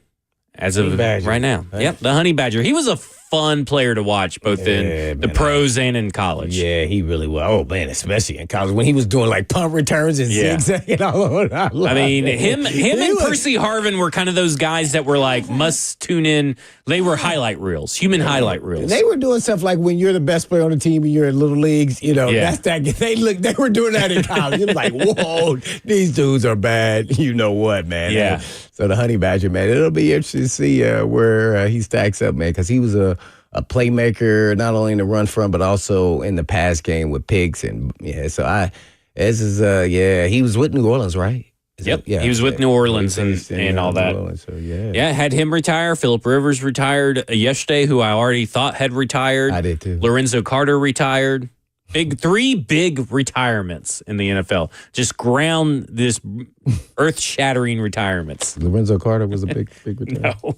as of right now. Yep, the Honey Badger. He was a fun player to watch, both in the pros and in college. Yeah, he really was. Oh, man, especially in college when he was doing like punt returns and zigzagging all over. I mean, him and Percy Harvin were kind of those guys that were like must tune in. They were highlight reels, human highlight reels. They were doing stuff like when you're the best player on the team and you're in little leagues, that's that. They were doing that in college. It was like, whoa, these dudes are bad. You know what, man? Yeah. So the Honey Badger, man, it'll be interesting to see where he stacks up, man, because he was a playmaker, not only in the run front, but also in the pass game with picks. And he was with New Orleans, right? He was with New Orleans and all that. Orleans, so had him retire. Phillip Rivers retired yesterday, who I already thought had retired. I did too. Lorenzo Carter retired. Three big retirements in the NFL. Just this earth-shattering retirements. Lorenzo Carter was a big retirement. No.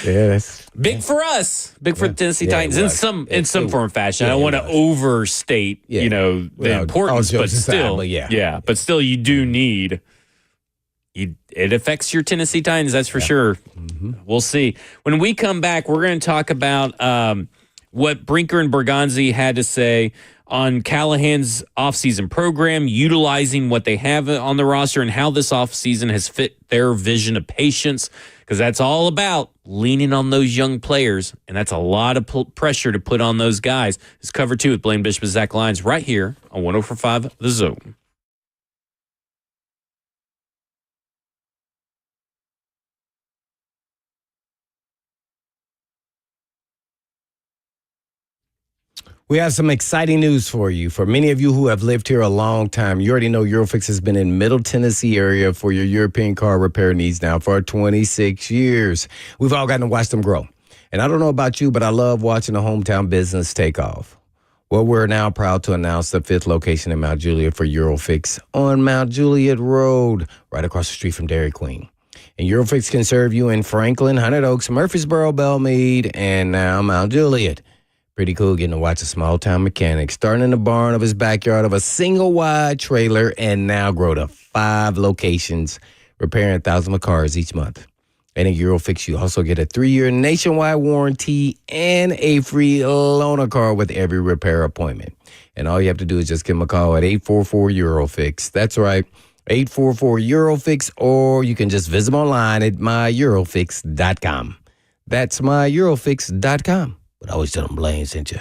That's big for us. Big for the Tennessee Titans in some form or fashion. I don't want to overstate, the importance, but still, but still, you do need. It affects your Tennessee Titans, that's for sure. Mm-hmm. We'll see. When we come back, we're going to talk about what Brinker and Bergonzi had to say on Callahan's offseason program, utilizing what they have on the roster and how this offseason has fit their vision of patience, because that's all about leaning on those young players, and that's a lot of pressure to put on those guys. It's Cover 2 with Blaine Bishop and Zach Lyons right here on 104.5 The Zone. We have some exciting news for you. For many of you who have lived here a long time, you already know Eurofix has been in Middle Tennessee area for your European car repair needs now for 26 years. We've all gotten to watch them grow. And I don't know about you, but I love watching a hometown business take off. Well, we're now proud to announce the 5th location in Mount Juliet for Eurofix on Mount Juliet Road, right across the street from Dairy Queen. And Eurofix can serve you in Franklin, Hunted Oaks, Murfreesboro, Belmead, and now Mount Juliet. Pretty cool getting to watch a small-town mechanic starting in the barn of his backyard of a single-wide trailer and now grow to 5 locations, repairing thousands of cars each month. And at Eurofix, you also get a 3-year nationwide warranty and a free loaner car with every repair appointment. And all you have to do is just give them a call at 844-EUROFIX. That's right, 844-EUROFIX, or you can just visit them online at myEurofix.com. That's myEurofix.com. But I always tell them Blaine sent you.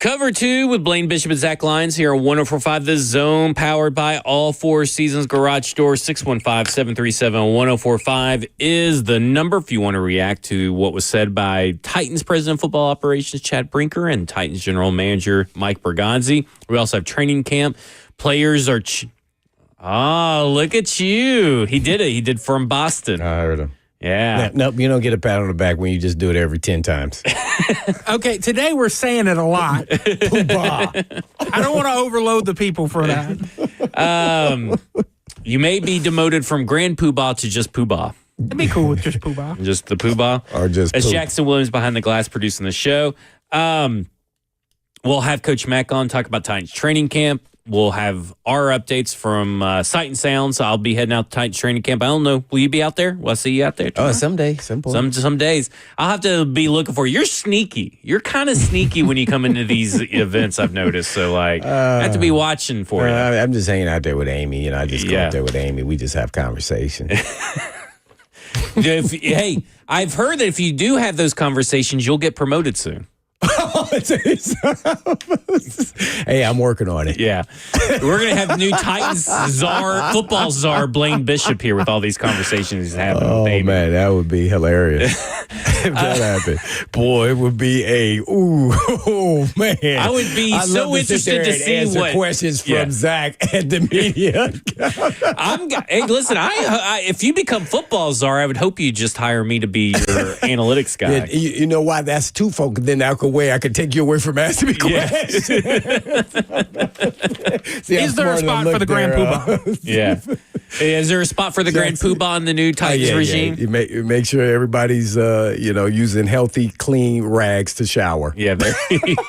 Cover 2 with Blaine Bishop and Zach Lyons here on 104.5 The Zone, powered by All Four Seasons Garage Door. 615-737-1045 is the number if you want to react to what was said by Titans President of Football Operations Chad Brinker and Titans General Manager Mike Bergonzi. We also have training camp. Players are... look at you. He did it. He did from Boston. I heard him. Yeah. Nope, you don't get a pat on the back when you just do it every 10 times. Okay, today we're saying it a lot. Poobah. I don't want to overload the people for that. You may be demoted from Grand Poobah to just Poobah. It'd be cool with just Poobah. Just the Poobah. Or just As poop. Jackson Williams behind the glass producing the show. We'll have Coach Mack on, talk about Titans training camp. We'll have our updates from Sight and Sound. So I'll be heading out to Titans training camp. I don't know. Will you be out there? Will I see you out there tomorrow? Someday. Some point. Some days. I'll have to be looking for you. You're sneaky. You're kind of sneaky when you come into these events, I've noticed. So, I have to be watching for you. I'm just hanging out there with Amy. I just go Yeah. out there with Amy. We just have conversation. Hey, I've heard that if you do have those conversations, you'll get promoted soon. Hey, I'm working on it. Yeah. We're going to have new Titans football czar, Blaine Bishop, here with all these conversations he's having with Oh, Amy. man, that would be hilarious. If that happened. Boy, it would be man. I would be I'd so love to sit interested there to and see answer what questions from Yeah. Zach at the media. Hey, listen, I if you become football czar, I would hope you just hire me to be your analytics guy. Yeah, you know why? That's two folk. Then I could take you away from asking me questions. See, Is there a spot for the Grand Poobah? Yeah. Is there a spot for the Grand Poobah in the new Titans regime? You make sure everybody's using healthy, clean rags to shower. Yeah, there you go.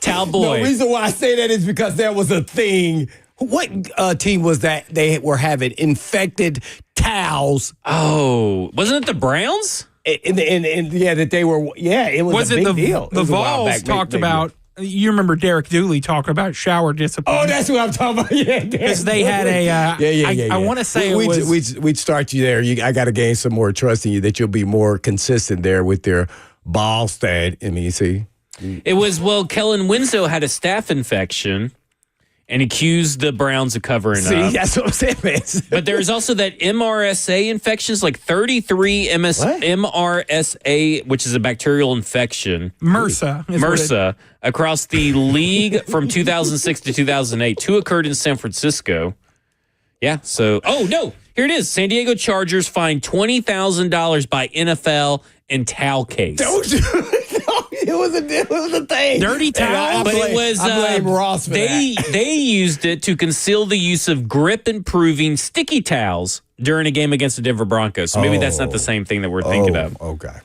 Towel boy. The reason why I say that is because there was a thing. What team was that? They were having infected towels. Oh, wasn't it the Browns? And that they were. Yeah, it was a big deal. The It was a while Vols back, talked big about. You remember Derek Dooley talking about shower discipline? Oh, that's what I'm talking about. Yeah, because they had a. I want to say we'd start you there. I got to gain some more trust in you that you'll be more consistent there with their ball stat. I mean, you see, it was Kellen Winslow had a staph infection and accused the Browns of covering up. that's what I'm saying, man. But there's also that MRSA infections, like 33 MRSA, which is a bacterial infection. MRSA across the league from 2006 to 2008. 2 occurred in San Francisco. Yeah. So, here it is. San Diego Chargers fined $20,000 by NFL and towel case. It was a thing. Dirty towel. But it was I blame Ross for that. They used it to conceal the use of grip improving sticky towels during a game against the Denver Broncos. So maybe that's not the same thing that we're thinking of. Okay.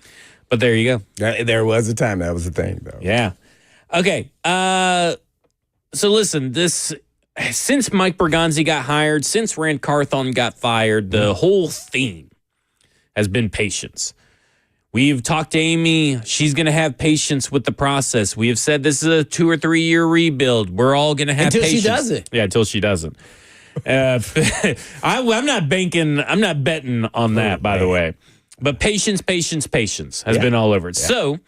But there you go. There was a time that was a thing, though. Yeah. Okay. So listen, since Mike Bergonzi got hired, since Rand Carthon got fired, the whole theme has been patience. We've talked to Amy. She's going to have patience with the process. We have said this is a 2 or 3 year rebuild. We're all going to have patience. Until she doesn't. Yeah, until she doesn't. I'm not banking. I'm not betting on that, by the way. But patience has been all over it. Yeah. So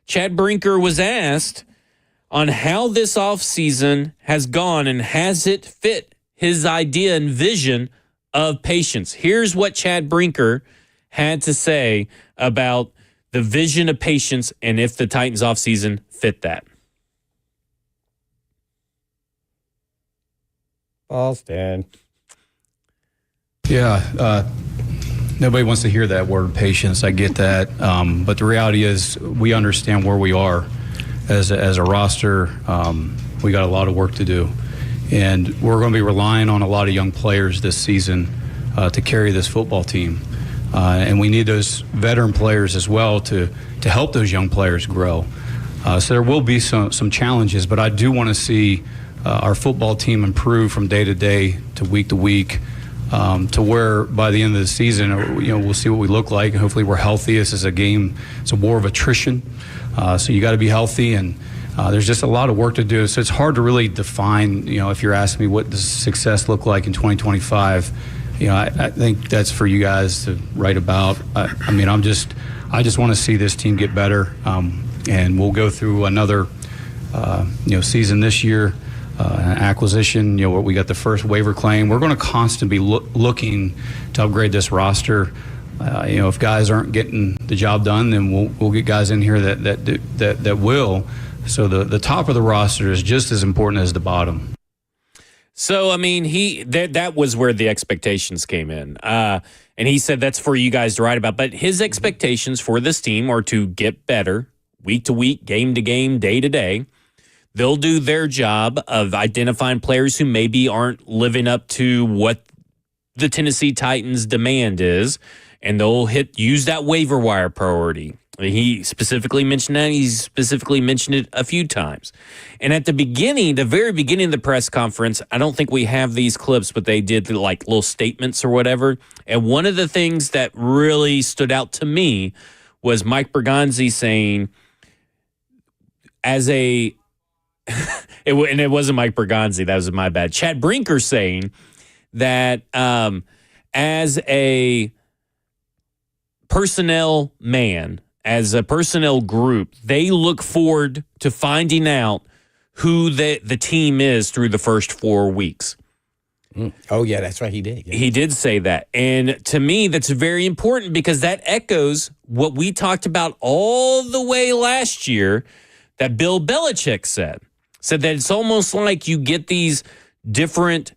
Chad Brinker was asked on how this offseason has gone and has it fit his idea and vision of patience. Here's what Chad Brinker had to say about the vision of patience and if the Titans offseason fit that. Boston. Yeah, nobody wants to hear that word patience. I get that. But the reality is we understand where we are as a roster. We got a lot of work to do. And we're going to be relying on a lot of young players this season to carry this football team. And we need those veteran players as well to help those young players grow. So there will be some challenges, but I do want to see our football team improve from day to day to week to where by the end of the season, we'll see what we look like. And hopefully we're healthy. This is a game. It's a war of attrition. So you got to be healthy, and there's just a lot of work to do. So it's hard to really define, if you're asking me what does success look like in 2025. I think that's for you guys to write about. I just want to see this team get better, and we'll go through another season this year, acquisition. We got the first waiver claim. We're going to constantly be looking to upgrade this roster. If guys aren't getting the job done, then we'll get guys in here that will. So the top of the roster is just as important as the bottom. So, I mean, that was where the expectations came in. And he said that's for you guys to write about. But his expectations for this team are to get better week to week, game to game, day to day. They'll do their job of identifying players who maybe aren't living up to what the Tennessee Titans' demand is, and they'll use that waiver wire priority. He specifically mentioned that. He's specifically mentioned it a few times. And at the very beginning of the press conference, I don't think we have these clips, but they did like little statements or whatever. And one of the things that really stood out to me was Mike Bergonzi saying, and it wasn't Mike Bergonzi, that was my bad. Chad Brinker saying that as a personnel man, as a personnel group, they look forward to finding out who the team is through the first 4 weeks. Oh, yeah, that's right. He did. Yeah. He did say that. And to me, that's very important because that echoes what we talked about all the way last year that Bill Belichick said that it's almost like you get these different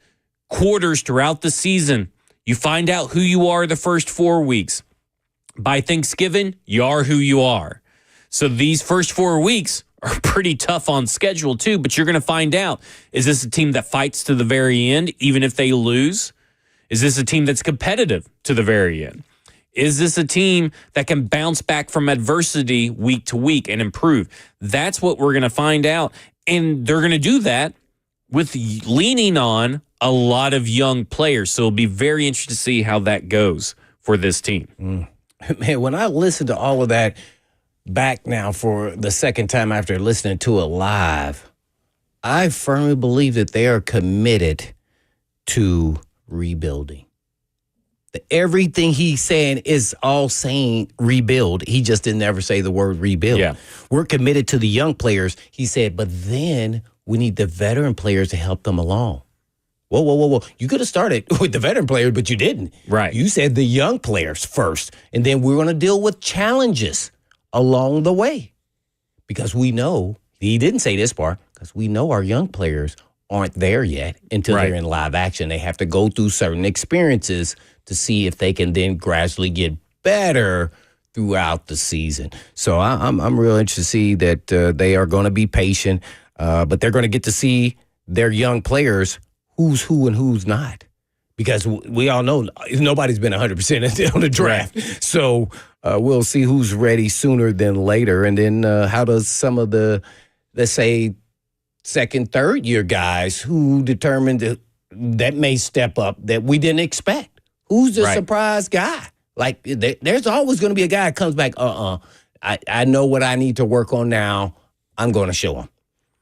quarters throughout the season. You find out who you are the first 4 weeks. By Thanksgiving, you are who you are. So these first 4 weeks are pretty tough on schedule too, but you're going to find out, is this a team that fights to the very end, even if they lose? Is this a team that's competitive to the very end? Is this a team that can bounce back from adversity week to week and improve? That's what we're going to find out. And they're going to do that with leaning on a lot of young players. So it'll be very interesting to see how that goes for this team. Man, when I listened to all of that back now for the second time after listening to it live, I firmly believe that they are committed to rebuilding. Everything he's saying is all saying rebuild. He just didn't ever say the word rebuild. Yeah. We're committed to the young players, he said, but then we need the veteran players to help them along. Whoa. You could have started with the veteran players, but you didn't. Right. You said the young players first, and then we're going to deal with challenges along the way. Because we know, he didn't say this part, because we know our young players aren't there yet until they're in live action. They have to go through certain experiences to see if they can then gradually get better throughout the season. So I'm real interested to see that they are going to be patient, but they're going to get to see their young players who's who and who's not. Because we all know nobody's been 100% on the draft. Right. So we'll see who's ready sooner than later. And then how does some of the, let's say, second, third year guys who determined that may step up that we didn't expect? Who's the surprise guy? Like, there's always going to be a guy that comes back, I know what I need to work on now. I'm going to show him.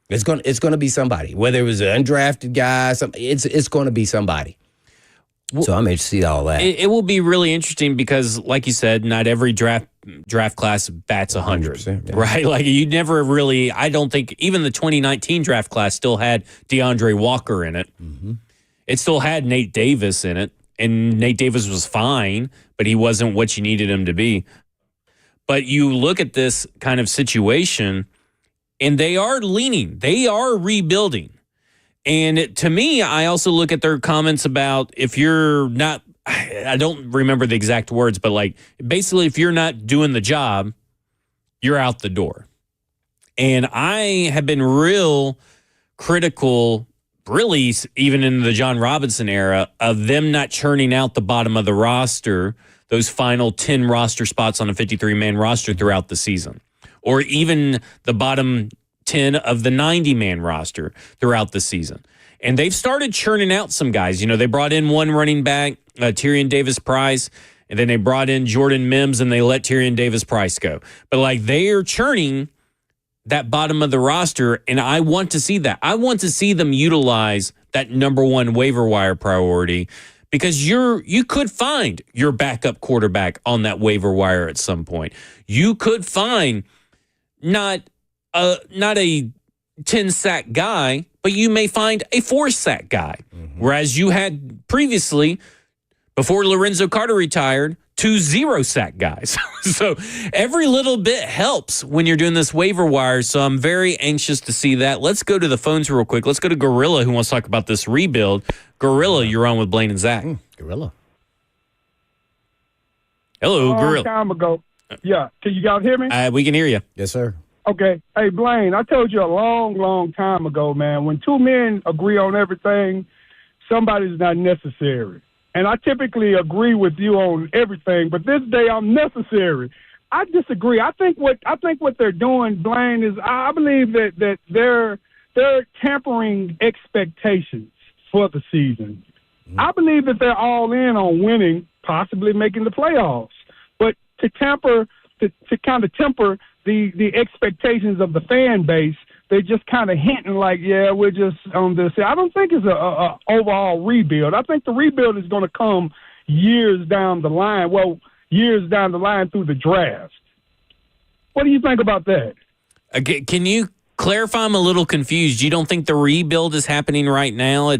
It's going to be somebody. Whether it was an undrafted guy, it's going to be somebody. So I'm interested to see all that. It will be really interesting because, like you said, not every draft class bats 100, right? Like you never really, I don't think, even the 2019 draft class still had DeAndre Walker in it. Mm-hmm. It still had Nate Davis in it, and Nate Davis was fine, but he wasn't what you needed him to be. But you look at this kind of situation, and they are leaning. They are rebuilding. And to me, I also look at their comments about if you're not, I don't remember the exact words, but like basically if you're not doing the job, you're out the door. And I have been real critical, really even in the John Robinson era, of them not churning out the bottom of the roster, those final 10 roster spots on a 53-man roster throughout the season, or even the bottom 10 of the 90-man roster throughout the season. And they've started churning out some guys. You know, they brought in one running back, Tyrion Davis-Price, and then they brought in Jordan Mims, and they let Tyrion Davis-Price go. But, like, they are churning that bottom of the roster, and I want to see that. I want to see them utilize that number one waiver wire priority because you could find your backup quarterback on that waiver wire at some point. You could find not a 10-sack guy, but you may find a 4-sack guy. Whereas you had previously, before Lorenzo Carter retired, 2 0-sack guys. So every little bit helps when you're doing this waiver wire. So I'm very anxious to see that. Let's go to the phones real quick. Let's go to Gorilla, who wants to talk about this rebuild. Gorilla, you're on with Blaine and Zach. Gorilla. Hello, long Gorilla. time ago. Yeah. Can you guys hear me? We can hear you. Yes, sir. Okay. Hey, Blaine, I told you a long time ago, man, when two men agree on everything, somebody's not necessary. And I typically agree with you on everything, but this day I'm necessary. I disagree. I think what they're doing, Blaine, is I believe that they're tampering expectations for the season. I believe that they're all in on winning, possibly making the playoffs. But to kind of temper the expectations of the fan base, they're just kind of hinting like, yeah, we're just on this. I don't think it's a overall rebuild. I think the rebuild is going to come years down the line. Well, years down the line through the draft. What do you think about that? Can you clarify? I'm a little confused. You don't think the rebuild is happening right now? I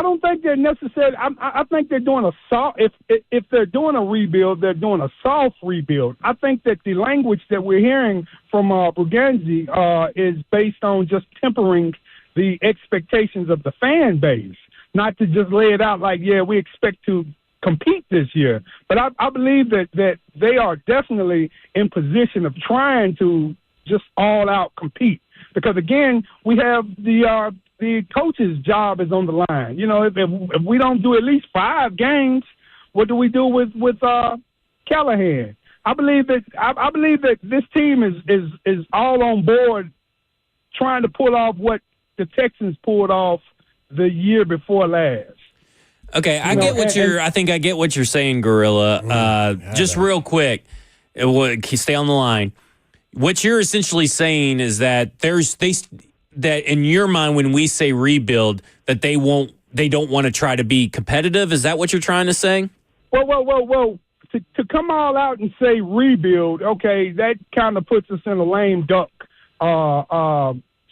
don't think they're necessary. I think they're doing a soft. If they're doing a rebuild, they're doing a soft rebuild. I think that the language that we're hearing from Burganzi is based on just tempering the expectations of the fan base, not to just lay it out like, yeah, we expect to compete this year. But I believe that they are definitely in position of trying to just all out compete, because again, we have the coach's job is on the line. You know, if we don't do at least 5 games, what do we do with Callahan? I believe that this team is all on board trying to pull off what the Texans pulled off the year before last. Okay, I think I get what you're saying, Gorilla. Just real quick, stay on the line. What you're essentially saying is that that in your mind, when we say rebuild, that they don't want to try to be competitive. Is that what you're trying to say? Well. To come all out and say rebuild, okay, that kind of puts us in a lame duck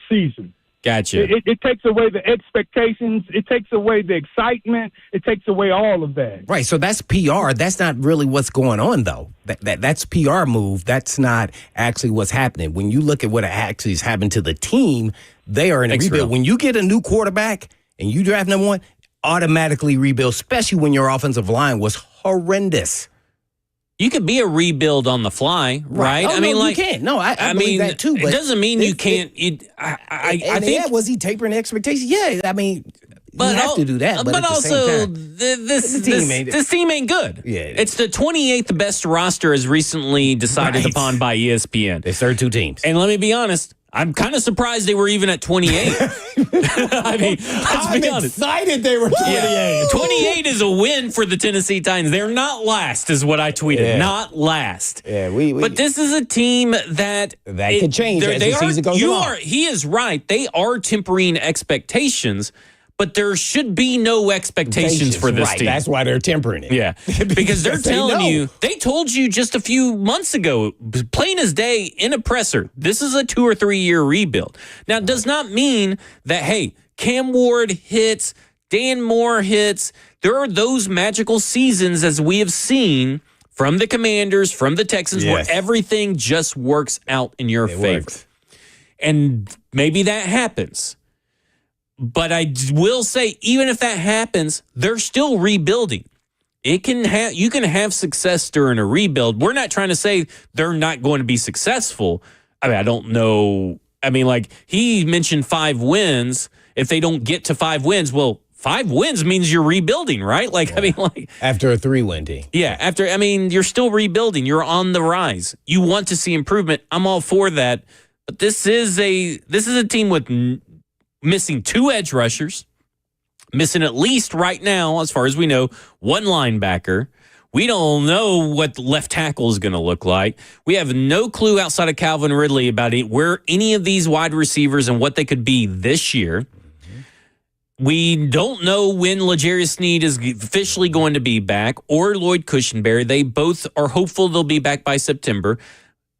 season. Gotcha. It takes away the expectations. It takes away the excitement. It takes away all of that. Right. So that's PR. That's not really what's going on, though. That's PR move. That's not actually what's happening. When you look at what actually has happened to the team, they are in a rebuild. When you get a new quarterback and you draft number 1, automatically rebuild, especially when your offensive line was horrendous. You could be a rebuild on the fly, right? Oh, you can't. No, I believe that too. But it doesn't mean you can't. I think was he tapering expectations? Yeah, I mean, you have to do that. But also, this team ain't good. Yeah, it's the 28th best roster as recently decided upon by ESPN. They served 2 teams. And let me be honest, I'm kind of surprised they were even at 28. I mean, let's be honest. Excited they were 28. Yeah, 28 is a win for the Tennessee Titans. They're not last, is what I tweeted. Yeah. Not last. Yeah, but this is a team that could change as the season goes on. He is right. They are tempering expectations. But there should be no expectations for this team. That's why they're tempering it. Yeah, because they're telling you, they told you just a few months ago, plain as day, in a presser, this is a 2 or 3 year rebuild. Now, it does not mean that, hey, Cam Ward hits, Dan Moore hits. There are those magical seasons, as we have seen from the Commanders, from the Texans, where everything just works out in your favor. And maybe that happens. But I will say, even if that happens, they're still rebuilding. You can have success during a rebuild. We're not trying to say they're not going to be successful. I mean, I don't know. I mean, like, he mentioned 5 wins. If they don't get to 5 wins, well, 5 wins means you're rebuilding, right? Like, I mean, like, after a 3-win team. Yeah, you're still rebuilding. You're on the rise. You want to see improvement. I'm all for that. But this is a team with missing 2 edge rushers, missing at least right now, as far as we know, 1 linebacker. We don't know what the left tackle is going to look like. We have no clue outside of Calvin Ridley about where any of these wide receivers and what they could be this year. We don't know when L'Jarius Sneed is officially going to be back, or Lloyd Cushenberry. They both are hopeful they'll be back by September.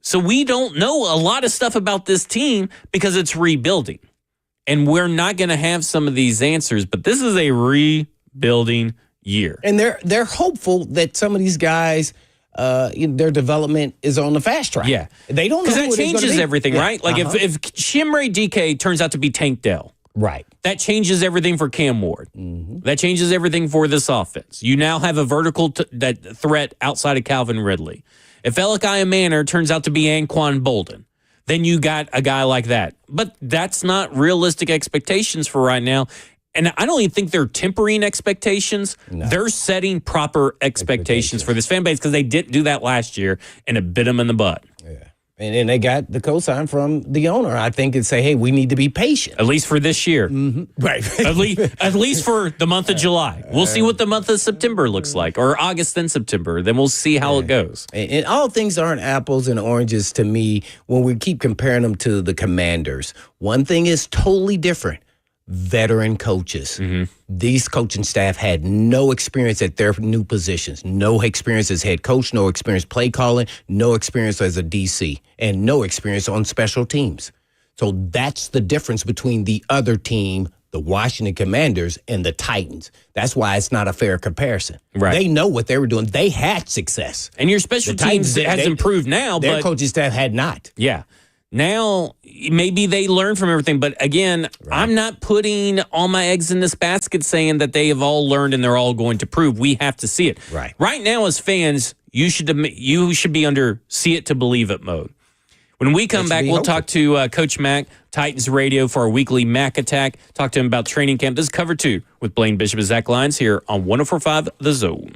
So we don't know a lot of stuff about this team because it's rebuilding. And we're not going to have some of these answers, but this is a rebuilding year. And they're hopeful that some of these guys, their development is on the fast track. Yeah. They don't know because that who it is changes gonna be. everything, Yeah. right? Like if Shimray DK turns out to be Tank Dell, Right. that changes everything for Cam Ward. That changes everything for this offense. You now have a vertical that threat outside of Calvin Ridley. If Elikiah Manor turns out to be Anquan Bolden, then you got a guy like that. But that's not realistic expectations for right now. And I don't even think they're tempering expectations. No. They're setting proper expectations for this fan base because they didn't do that last year, and it bit them in the butt. Yeah. And then they got the cosign from the owner, I think, and say, hey, we need to be patient. At least for this year. Right. at least for the month of July. We'll see what the month of September looks like, or August then September. Then we'll see how it goes. And all things aren't apples and oranges to me when we keep comparing them to the Commanders. One thing is totally different. Veteran coaches. These coaching staff had no experience at their new positions, no experience as head coach, no experience play calling, no experience as a DC, and no experience on special teams. So that's the difference between the other team, the Washington Commanders, and the Titans. That's why it's not a fair comparison. Right. They know what they were doing. They had success. And your special teams has improved now. Their coaching staff had not. Yeah. Now, maybe they learn from everything. But again, I'm not putting all my eggs in this basket saying that they have all learned and they're all going to prove. We have to see it. Right now, as fans, you should be under see it to believe it mode. When we come back, we'll talk to Coach Mack, Titans Radio, for our weekly Mack Attack. Talk to him about training camp. This is Cover 2 with Blaine Bishop and Zach Lyons here on 104.5 The Zone.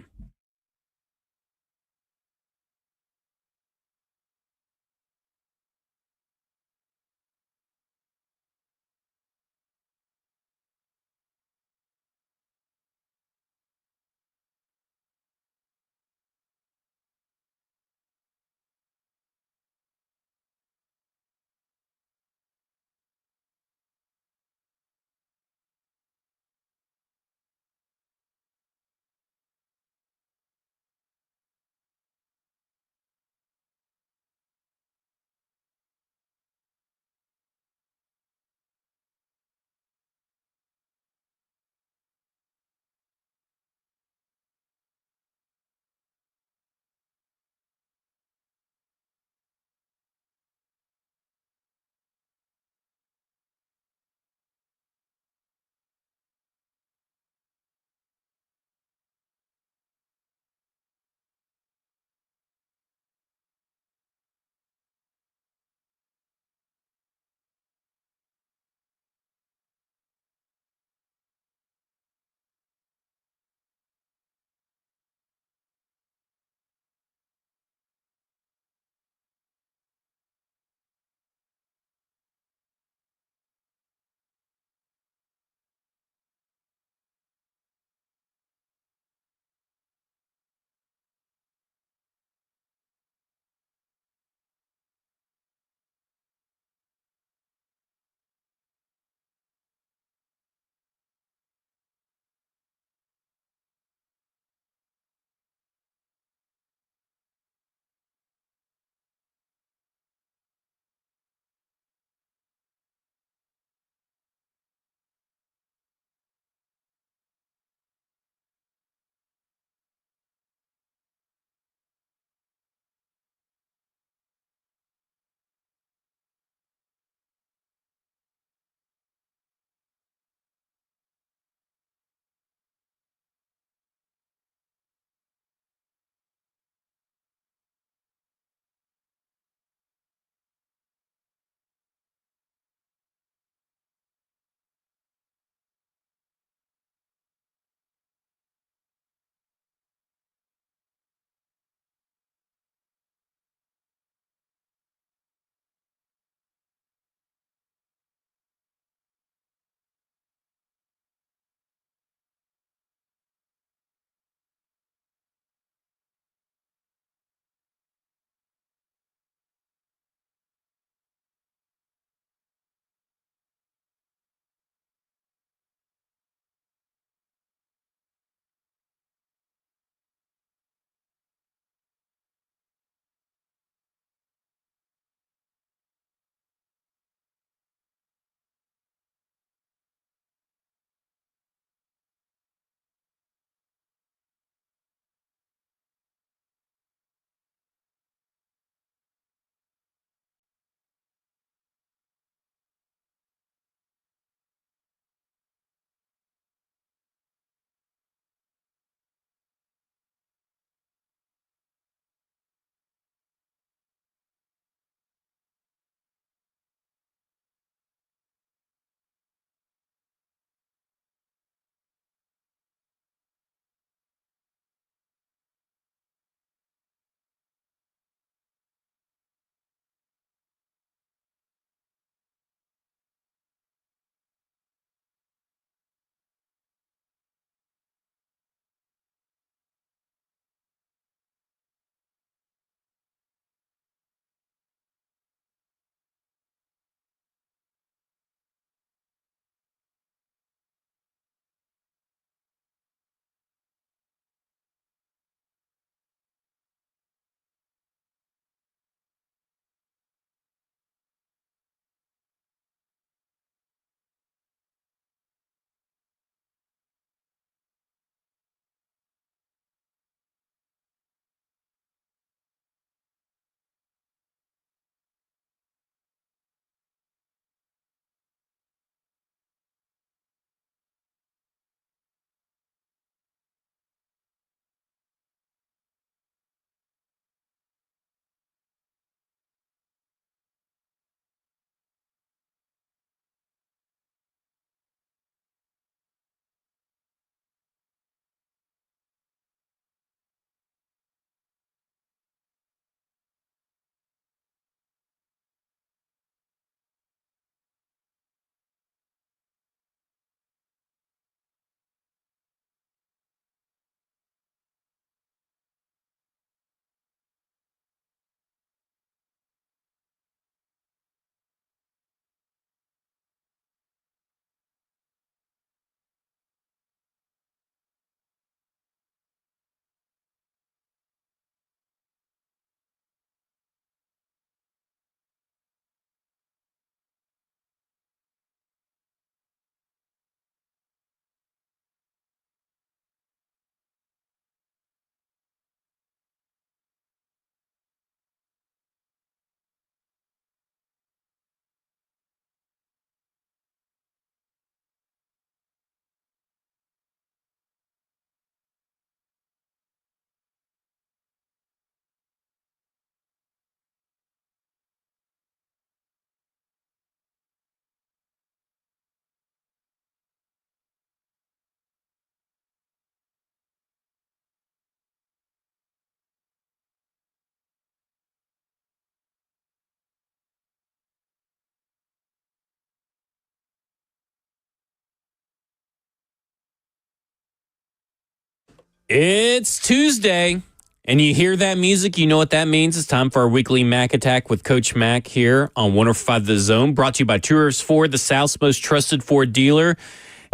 It's Tuesday, and you hear that music, you know what that means. It's time for our weekly Mack Attack with Coach Mack here on 105 The Zone, brought to you by Tours Ford, the South's most trusted Ford dealer.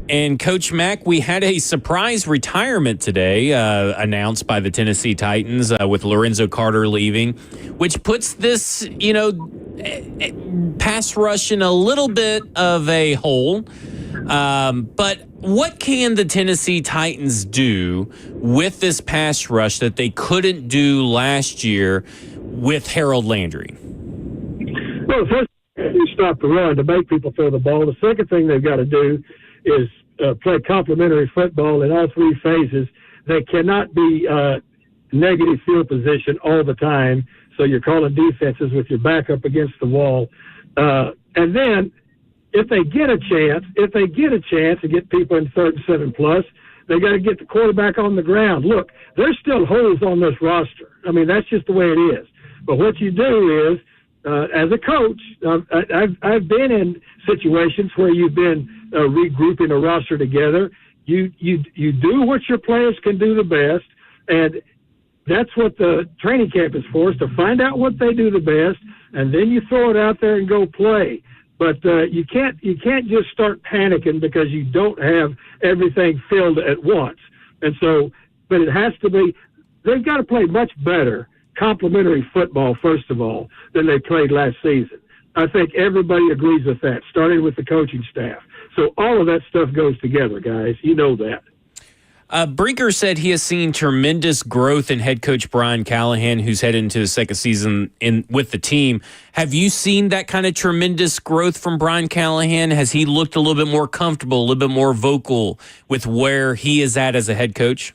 And Coach Mack, we had a surprise retirement today announced by the Tennessee Titans with Lorenzo Carter leaving, which puts this, pass rush in a little bit of a hole. But what can the Tennessee Titans do with this pass rush that they couldn't do last year with Harold Landry? Well, first, you stop the run to make people throw the ball. The second thing they've got to do is play complementary football in all three phases. They cannot be negative field position all the time, so you're calling defenses with your back up against the wall. And then if they get a chance to get people in 3rd and 7 plus, they got to get the quarterback on the ground. Look, there's still holes on this roster. I mean, that's just the way it is. But what you do is, as a coach, I've been in situations where you've been regrouping a roster together. You do what your players can do the best, and that's what the training camp is for, is to find out what they do the best, and then you throw it out there and go play. But you can't just start panicking because you don't have everything filled at once. And so, but it has to be, they've got to play much better complementary football, first of all, than they played last season. I think everybody agrees with that, starting with the coaching staff. So all of that stuff goes together, guys. You know that. Brinker said he has seen tremendous growth in head coach Brian Callahan, who's headed into his second season with the team. Have you seen that kind of tremendous growth from Brian Callahan? Has he looked a little bit more comfortable, a little bit more vocal with where he is at as a head coach?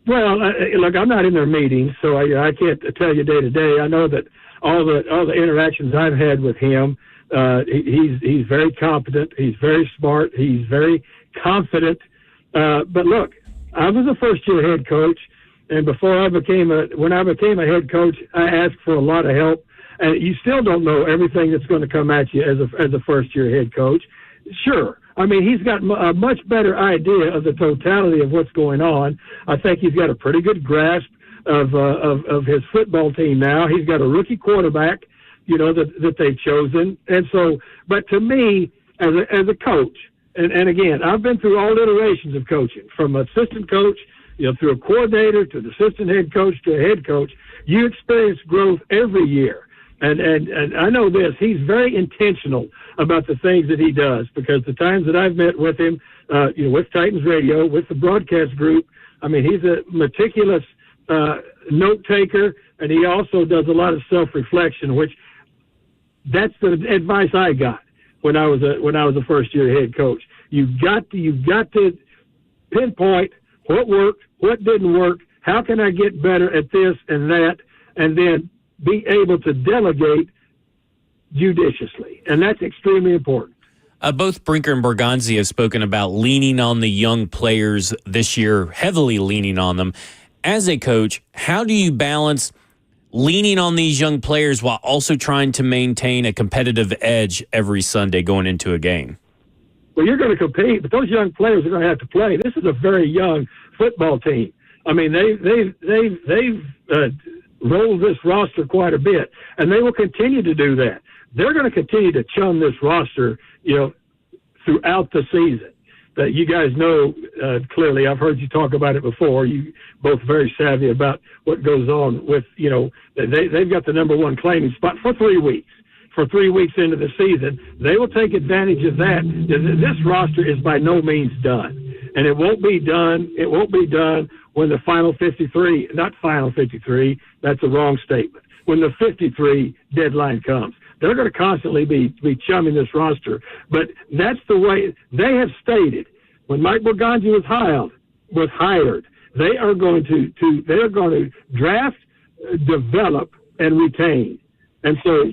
Well, look, I'm not in their meetings, so I can't tell you day to day. I know that all the interactions I've had with him, he's very competent, he's very smart, he's very confident. But look, I was a first-year head coach, and when I became a head coach, I asked for a lot of help. And you still don't know everything that's going to come at you as a first-year head coach. Sure, I mean, he's got a much better idea of the totality of what's going on. I think he's got a pretty good grasp of his football team now. He's got a rookie quarterback, that they've chosen, and so. But to me, as a coach. And again, I've been through all iterations of coaching, from assistant coach, through a coordinator to the assistant head coach to a head coach. You experience growth every year. And I know this, he's very intentional about the things that he does, because the times that I've met with him, with Titans Radio, with the broadcast group, I mean, he's a meticulous note taker, and he also does a lot of self-reflection, which that's the advice I got when I was a first-year head coach. You've got to pinpoint what worked, what didn't work, how can I get better at this and that, and then be able to delegate judiciously. And that's extremely important. Both Brinker and Borgonzi have spoken about leaning on the young players this year, heavily leaning on them. As a coach, how do you balance leaning on these young players while also trying to maintain a competitive edge every Sunday going into a game? Well, you're going to compete, but those young players are going to have to play. This is a very young football team. I mean, they've rolled this roster quite a bit, and they will continue to do that. They're going to continue to chum this roster, throughout the season. That you guys know clearly. I've heard you talk about it before. You both very savvy about what goes on with, they've got the number one claiming spot for 3 weeks. For 3 weeks into the season, they will take advantage of that. This roster is by no means done, and it won't be done. It won't be done when the final 53, not final 53, that's a wrong statement. When the 53 deadline comes, they're going to constantly be chumming this roster. But that's the way they have stated. When Mike Borgonzi was hired, they are going to draft, develop, and retain. And so.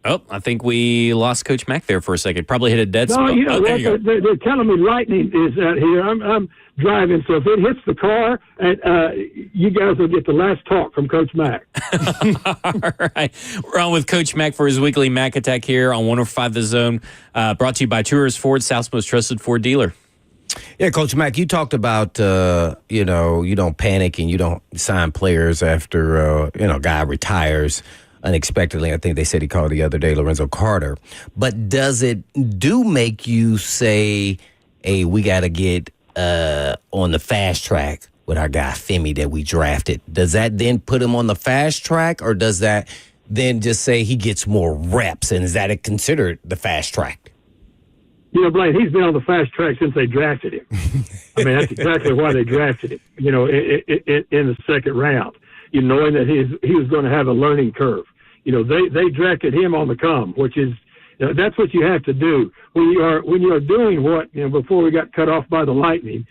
Oh, I think we lost Coach Mack there for a second. Probably hit a dead No, spot. you know, Oh, there you go. they're telling me lightning is out here. I'm driving, so if it hits the car, you guys will get the last talk from Coach Mack. All right. We're on with Coach Mack for his weekly Mack Attack here on 105 The Zone, brought to you by Tours Ford, South's most trusted Ford dealer. Yeah, Coach Mack, you talked about, you don't panic and you don't sign players after, a guy retires unexpectedly. I think they said he called the other day, Lorenzo Carter. But does it make you say, hey, we got to get on the fast track with our guy Femi that we drafted? Does that then put him on the fast track, or does that then just say he gets more reps? And is that considered the fast track? Blaine, he's been on the fast track since they drafted him. I mean, that's exactly why they drafted him, in the second round, knowing that he was going to have a learning curve. They drafted him on the come, which is, that's what you have to do when you are doing what, before we got cut off by the lightning.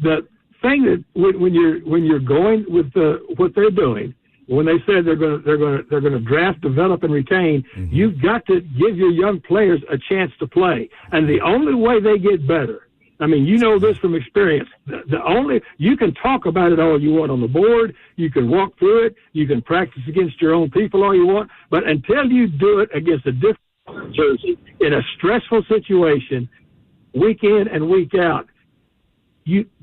The thing that when you're going with what they're doing, when they said they're going to draft, develop, and retain, you've got to give your young players a chance to play. And the only way they get better, I mean, you know this from experience, you can talk about it all you want on the board, you can walk through it, you can practice against your own people all you want, but until you do it against a different jersey in a stressful situation, week in and week out,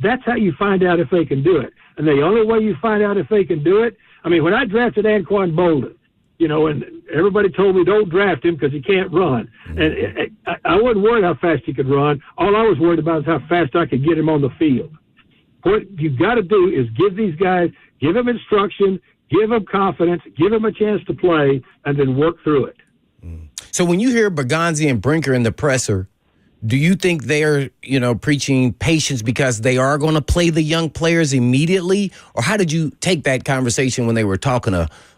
that's how you find out if they can do it. And the only way you find out if they can do it, I mean, when I drafted Anquan Bolden, and everybody told me don't draft him because he can't run. And I wasn't worried how fast he could run. All I was worried about is how fast I could get him on the field. What you got to do is give these guys, give them instruction, give them confidence, give them a chance to play, and then work through it. So when you hear Berganzi and Brinker in the presser, do you think they're, preaching patience because they are going to play the young players immediately? Or how did you take that conversation when they were talking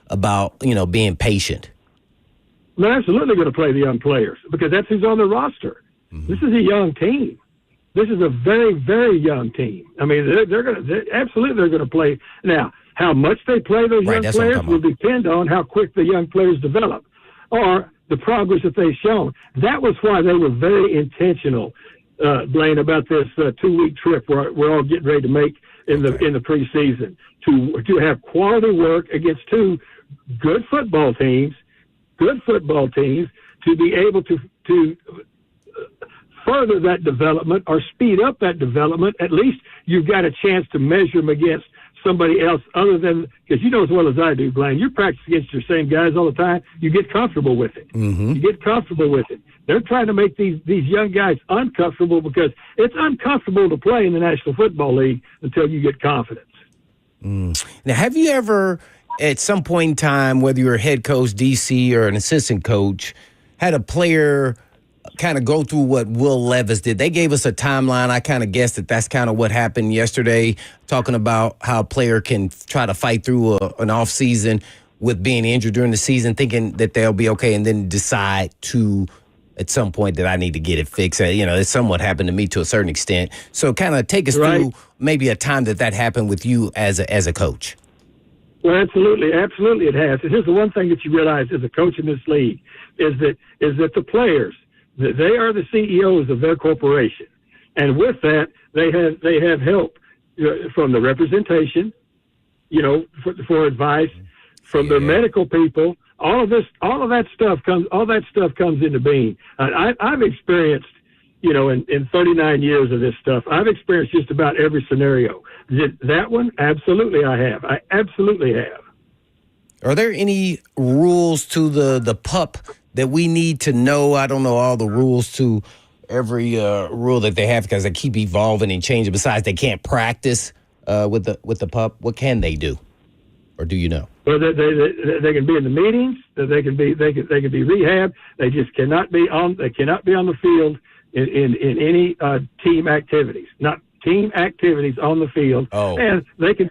about, being patient? They're absolutely going to play the young players because that's who's on the roster. Mm-hmm. This is a young team. This is a very, very young team. I mean, they're going to play. Now, how much they play those young players will depend on how quick the young players develop or the progress that they've shown. That was why they were very intentional, Blaine, about this 2-week trip we're all getting ready to make in the preseason to have quality work against two good football teams, to be able to further that development or speed up that development. At least you've got a chance to measure them against somebody else other than, because you know as well as I do, Blaine, you practice against your same guys all the time. You get comfortable with it. Mm-hmm. You get comfortable with it. They're trying to make these young guys uncomfortable because it's uncomfortable to play in the National Football League until you get confidence. Now, have you ever, at some point in time, whether you're a head coach, DC, or an assistant coach, had a player kind of go through what Will Levis did? They gave us a timeline. I kind of guessed that that's kind of what happened yesterday, talking about how a player can try to fight through an off season with being injured during the season, thinking that they'll be okay, and then decide to, at some point, that I need to get it fixed. It's somewhat happened to me to a certain extent. So kind of take us through maybe a time that happened with you as a coach. Well, absolutely it has. And here's the one thing that you realize as a coach in this league is that the players, they are the CEOs of their corporation, and with that, they have help from the representation, for advice, from their medical people. All of that stuff comes into being. I've experienced, in 39 years of this stuff, I've experienced just about every scenario. That one, absolutely, I have. I absolutely have. Are there any rules to the PUP that we need to know? I don't know all the rules to every rule that they have because they keep evolving and changing. Besides, they can't practice with the PUP. What can they do, or do you know? Well, they can be in the meetings. They can be rehabbed. They just cannot be on. They cannot be on the field in any team activities. Not team activities on the field. Oh. And they can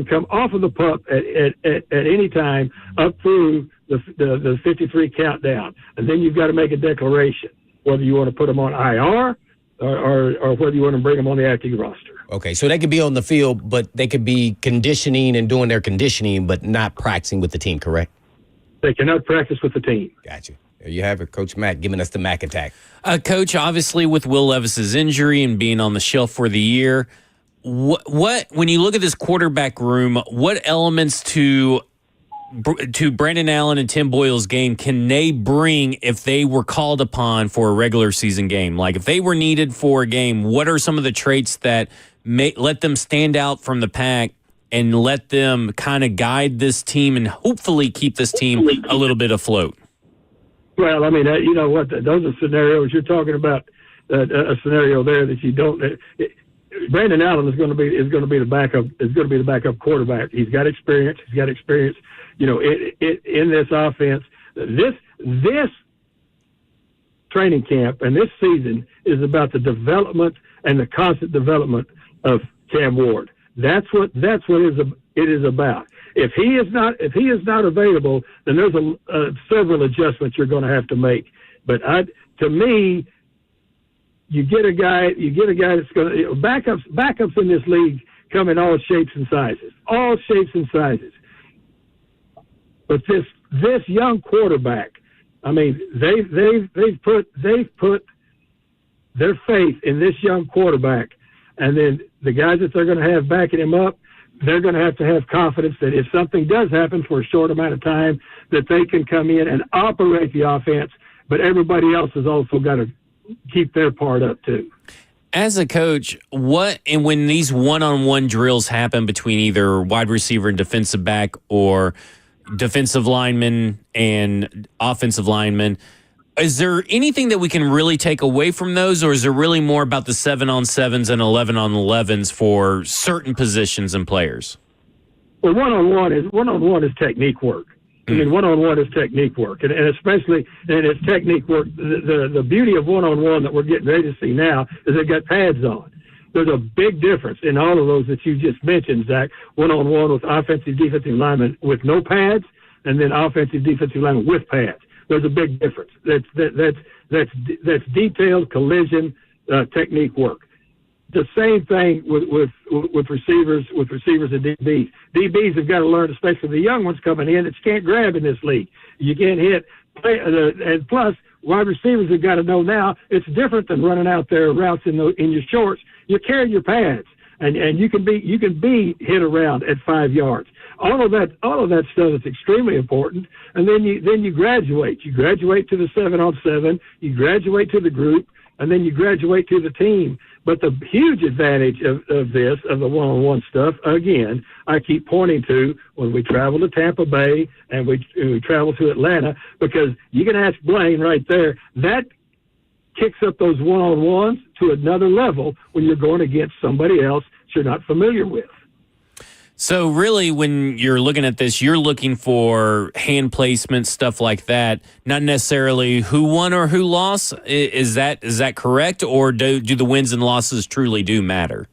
come off of the PUP at any time up through the 53 countdown, and then you've got to make a declaration whether you want to put them on IR or whether you want to bring them on the active roster. Okay, so they could be on the field, but they could be conditioning and doing their conditioning, but not practicing with the team, correct? They cannot practice with the team. Gotcha. There you have it, Coach Mack giving us the Mack attack. Coach, obviously with Will Levis's injury and being on the shelf for the year, what when you look at this quarterback room, what elements to Brandon Allen and Tim Boyle's game can they bring if they were called upon for a regular season game? Like if they were needed for a game, what are some of the traits that may let them stand out from the pack and let them kind of guide this team and hopefully keep this team a little bit afloat? Well, I mean, you know what? Those are scenarios you're talking about. A scenario there that you don't. Brandon Allen is going to be the backup quarterback. He's got experience. You know, in this offense. This training camp and this season is about the development and the constant development of Cam Ward. That's what it is about. If he is not available, then there's several adjustments you're going to have to make. But to me, you get a guy that's going to backups in this league come in all shapes and sizes. But this young quarterback, I mean, they've put their faith in this young quarterback, and then the guys that they're going to have backing him up, they're going to have confidence that if something does happen for a short amount of time, that they can come in and operate the offense, but everybody else has also got to keep their part up too. As a coach, when these one-on-one drills happen between either wide receiver and defensive back or defensive lineman and offensive lineman, is there anything that we can really take away from those, or is there really more about the 7-on-7s and 11-on-11s for certain positions and players? Well, one-on-one is technique work. I mean, one-on-one is technique work, and especially it's technique work. The beauty of one-on-one that we're getting ready to see now is they've got pads on. There's a big difference in all of those that you just mentioned, Zach. One-on-one with offensive, defensive linemen with no pads, and then offensive, defensive linemen with pads. There's a big difference. That's detailed collision technique work. The same thing with receivers and DBs. DBs have got to learn, especially the young ones coming in, that you can't grab in this league. You can't hit. And plus, wide receivers have got to know now it's different than running out there routes in your shorts. You carry your pads, and you can be hit around at 5 yards. All of that stuff is extremely important. And then you graduate. You graduate to the 7-on-7. You graduate to the group, and then you graduate to the team. But the huge advantage of the one-on-one stuff, again, I keep pointing to when we travel to Tampa Bay and we travel to Atlanta, because you can ask Blaine right there, that kicks up those one-on-ones to another level when you're going against somebody else you're not familiar with. So really, when you're looking at this, you're looking for hand placement, stuff like that, not necessarily who won or who lost. Is that correct, or do the wins and losses truly do matter?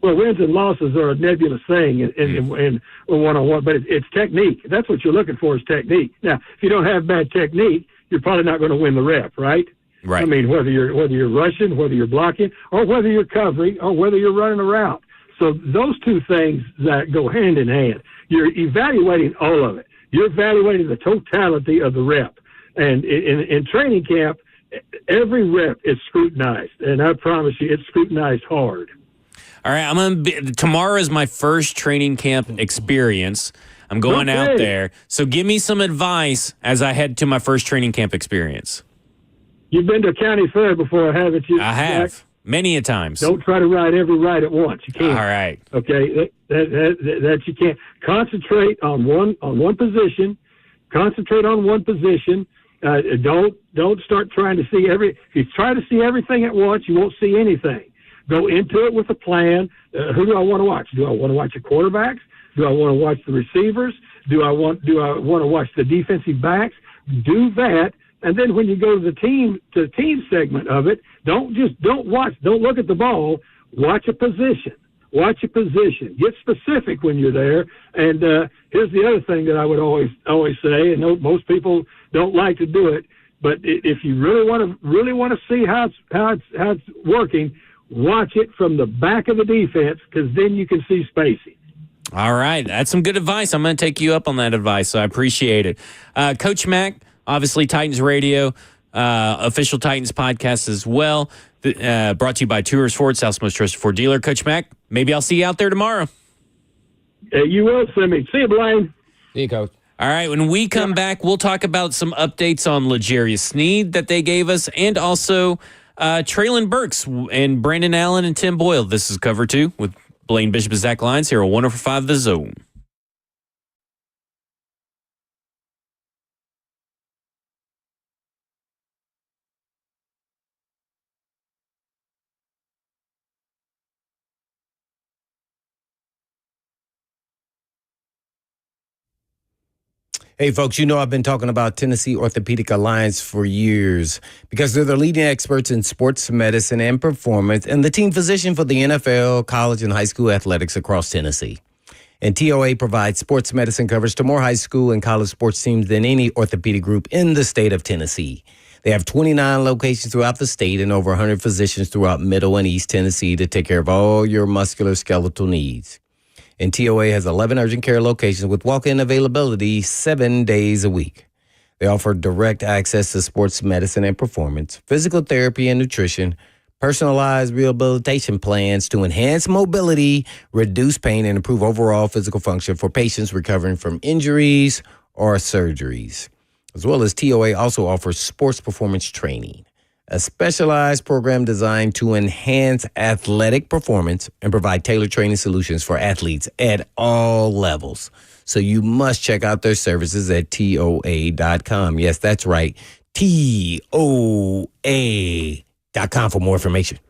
Well, wins and losses are a nebulous thing in one-on-one, but it's technique. That's what you're looking for, is technique. Now, if you don't have bad technique, you're probably not going to win the rep, right? Right. I mean, whether you're rushing, whether you're blocking, or whether you're covering, or whether you're running a route. So those two things that go hand in hand. You're evaluating all of it. You're evaluating the totality of the rep. And in training camp, every rep is scrutinized, and I promise you, it's scrutinized hard. All right, tomorrow is my first training camp experience. I'm going out there. So give me some advice as I head to my first training camp experience. You've been to a county fair before, haven't you? I have. Jack? Many a times. Don't try to ride every ride at once. You can't. All right. Okay. That you can't. Concentrate on one position. Concentrate on one position. Don't start trying to see If you try to see everything at once, you won't see anything. Go into it with a plan. Who do I want to watch? Do I want to watch the quarterbacks? Do I want to watch the receivers? Do I want to watch the defensive backs? Do that. And then when you go to the team segment of it, don't look at the ball. Watch a position. Get specific when you're there. And here's the other thing that I would always say, and most people don't like to do it, but if you really want to see how it's working, watch it from the back of the defense, because then you can see spacing. All right, that's some good advice. I'm going to take you up on that advice, so I appreciate it. Coach Mack, Obviously, Titans Radio, official Titans podcast as well. Brought to you by Tours Ford, South's most trusted Ford dealer. Coach Mack, maybe I'll see you out there tomorrow. You will see me. See you, Blaine. See you, Coach. All right, when we come back, we'll talk about some updates on L'Jarius Sneed that they gave us, and also Traylon Burks and Brandon Allen and Tim Boyle. This is Cover 2 with Blaine Bishop and Zach Lyons here on 104.5 The Zone. Hey, folks, I've been talking about Tennessee Orthopedic Alliance for years because they're the leading experts in sports medicine and performance and the team physician for the NFL, college, and high school athletics across Tennessee. And TOA provides sports medicine coverage to more high school and college sports teams than any orthopedic group in the state of Tennessee. They have 29 locations throughout the state and over 100 physicians throughout Middle and East Tennessee to take care of all your musculoskeletal needs. And TOA has 11 urgent care locations with walk-in availability 7 days a week. They offer direct access to sports medicine and performance, physical therapy and nutrition, personalized rehabilitation plans to enhance mobility, reduce pain, and improve overall physical function for patients recovering from injuries or surgeries. As well as TOA also offers sports performance training, a specialized program designed to enhance athletic performance and provide tailored training solutions for athletes at all levels. So you must check out their services at TOA.com. Yes, that's right. TOA.com for more information.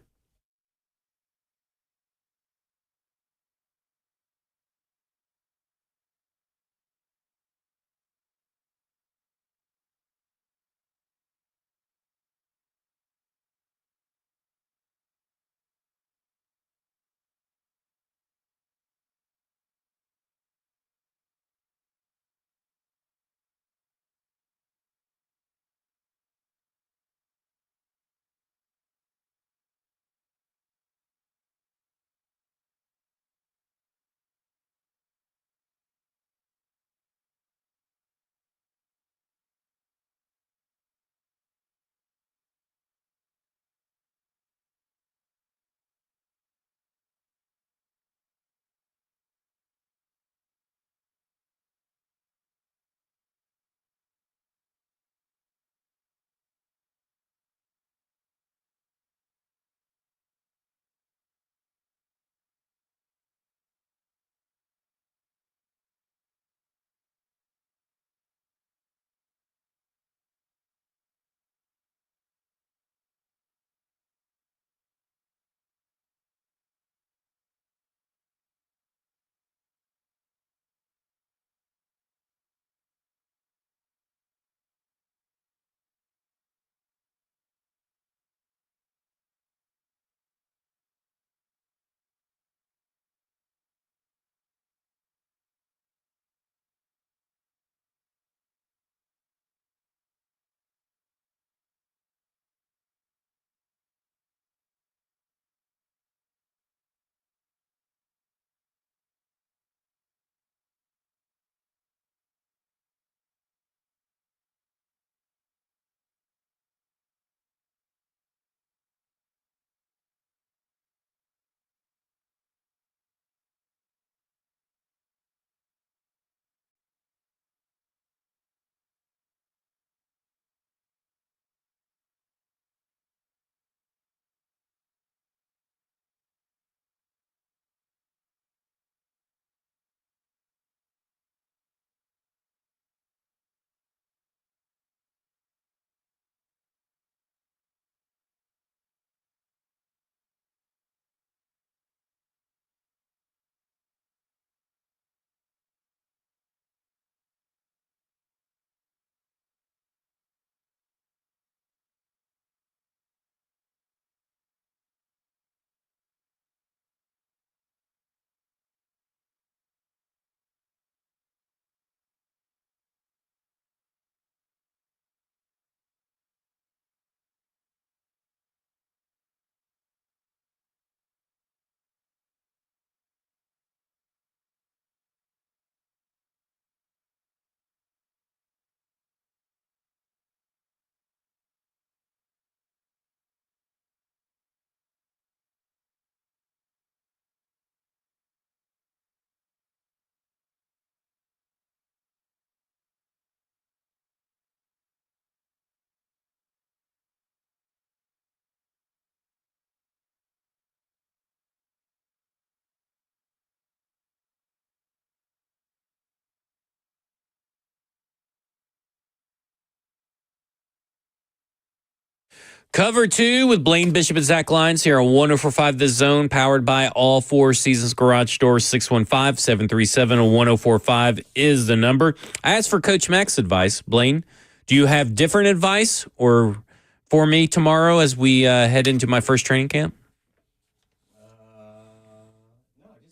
Cover 2 with Blaine Bishop and Zach Lyons here on 104.5 The Zone, powered by all Four Seasons Garage Doors. 615-737-1045 is the number. I asked for Coach Mack's advice. Blaine, do you have different advice or for me tomorrow as we head into my first training camp?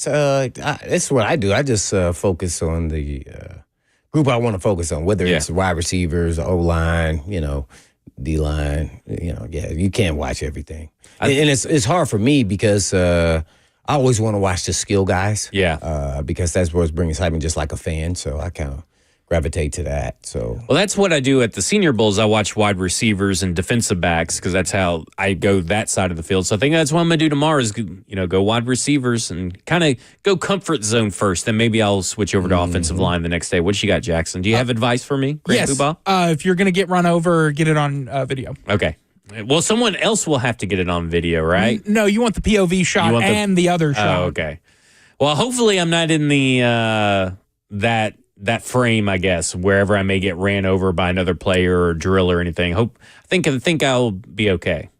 That's what I do. I just focus on the group I want to focus on, whether it's wide receivers, O-line, D-line. You can't watch everything. And it's hard for me because I always want to watch the skill guys. Yeah. Because that's what's bringing excitement, just like a fan. So I kind of gravitate to that. So well, that's what I do at the Senior Bowls. I watch wide receivers and defensive backs because that's how I go that side of the field. So I think that's what I'm going to do tomorrow is, go wide receivers and kind of go comfort zone first. Then maybe I'll switch over to offensive line the next day. What you got, Jackson? Do you have advice for me? Yes. If you're going to get run over, get it on video. Okay. Well, someone else will have to get it on video, right? No, you want the POV shot and the other shot. Oh, okay. Well, hopefully I'm not in the that frame, I guess, wherever I may get ran over by another player or drill or anything. I think I'll be okay.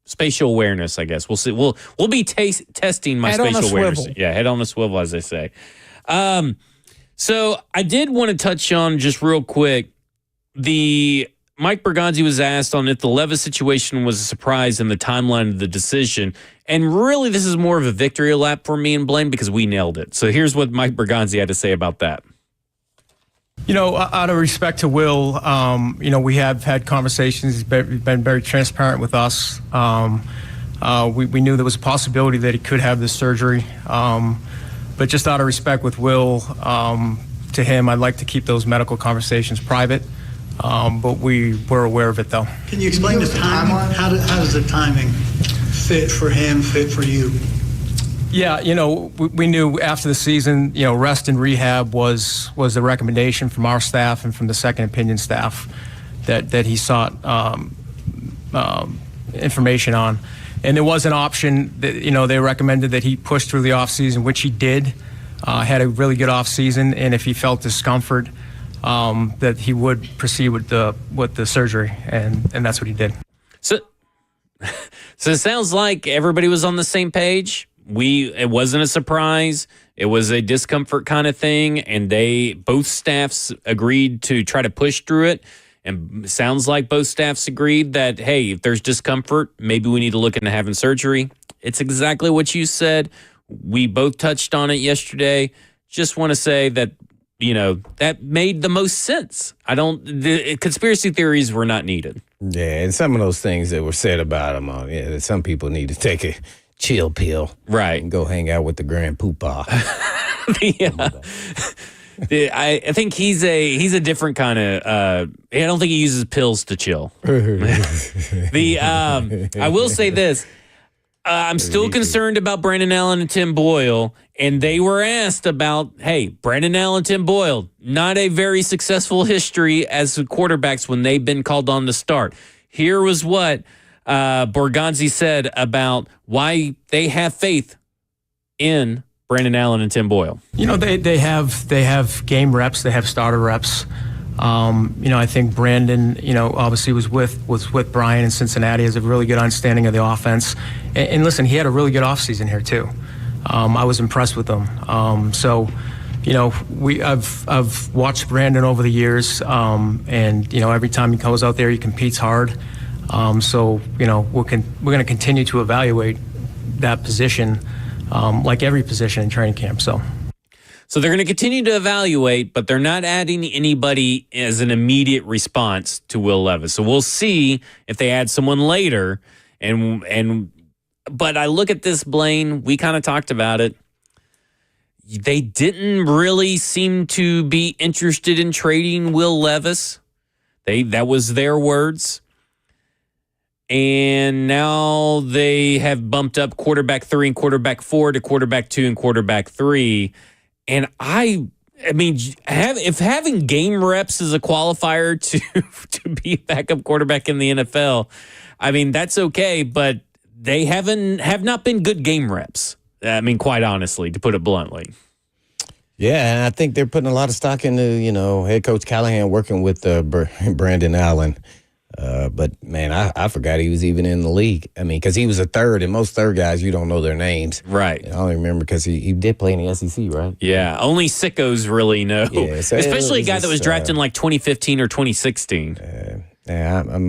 Spatial awareness, I guess. We'll see. We'll be testing my spatial awareness. Swivel. Yeah, head on a swivel, as they say. So I did want to touch on just real quick. The Mike Bergonzi was asked on if the Levis situation was a surprise in the timeline of the decision. And really, this is more of a victory lap for me and Blaine because we nailed it. So here's what Mike Bergonzi had to say about that. Out of respect to Will, we have had conversations. He's been very transparent with us. We knew there was a possibility that he could have this surgery. But just out of respect with Will, to him, I'd like to keep those medical conversations private. But we were aware of it, though. Can you explain the timing? How does the timing fit for him, fit for you? Yeah, we knew after the season, rest and rehab was the recommendation from our staff and from the second opinion staff that he sought information on. And there was an option that, they recommended that he push through the offseason, which he did, had a really good offseason. And if he felt discomfort, that he would proceed with the surgery. And that's what he did. So it sounds like everybody was on the same page. It wasn't a surprise. It was a discomfort kind of thing, and both staffs agreed to try to push through it. And it sounds like both staffs agreed that, hey, if there's discomfort, maybe we need to look into having surgery. It's exactly what you said. We both touched on it yesterday. Just want to say that, that made the most sense. The conspiracy theories were not needed. Yeah, and some of those things that were said about him, that some people need to take a chill pill, right, and go hang out with the grand poobah. I think he's a different kind of. I don't think he uses pills to chill. I will say this: I'm still concerned about Brandon Allen and Tim Boyle, and they were asked about, hey, Brandon Allen, Tim Boyle, not a very successful history as quarterbacks when they've been called on to start. Here was what Borgonzi said about why they have faith in Brandon Allen and Tim Boyle. They have game reps, they have starter reps. I think Brandon, obviously was with Brian in Cincinnati, has a really good understanding of the offense. And listen, he had a really good offseason here too. I was impressed with him. I've watched Brandon over the years, and every time he goes out there, he competes hard. We're going to continue to evaluate that position, like every position in training camp. So they're going to continue to evaluate, but they're not adding anybody as an immediate response to Will Levis. So we'll see if they add someone later. But I look at this, Blaine, we kind of talked about it. They didn't really seem to be interested in trading Will Levis. That was their words. And now they have bumped up quarterback 3 and quarterback 4 to quarterback 2 and quarterback 3. And I mean, if having game reps is a qualifier to be a backup quarterback in the NFL, I mean, that's okay, but they have not been good game reps. I mean, quite honestly, to put it bluntly. Yeah, and I think they're putting a lot of stock into, head coach Callahan working with Brandon Allen. But man, I forgot he was even in the league. I mean, because he was a third, and most third guys you don't know their names. Right. I only remember because he did play in the SEC, right? Yeah, only sickos really know. Yeah, so especially a guy just, that was drafted in like 2015 or 2016. I'm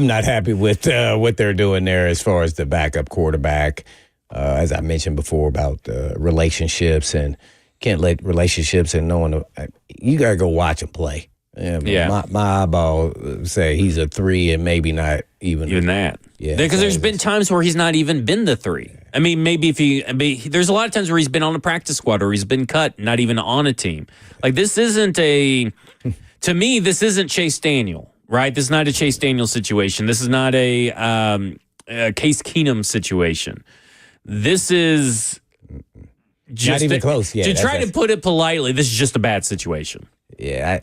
not happy with what they're doing there as far as the backup quarterback. As I mentioned before about relationships, and can't let relationships and knowing you got to go watch him play. Yeah. My eyeball say he's a 3 and maybe not even that. Yeah, because there's been times where he's not even been the 3. I mean, maybe there's a lot of times where he's been on a practice squad or he's been cut, not even on a team. Like this isn't to me, this isn't Chase Daniel, right? This is not a Chase Daniel situation. This is not a Case Keenum situation. This is just not even close. Yeah, to try to put it politely, this is just a bad situation. Yeah,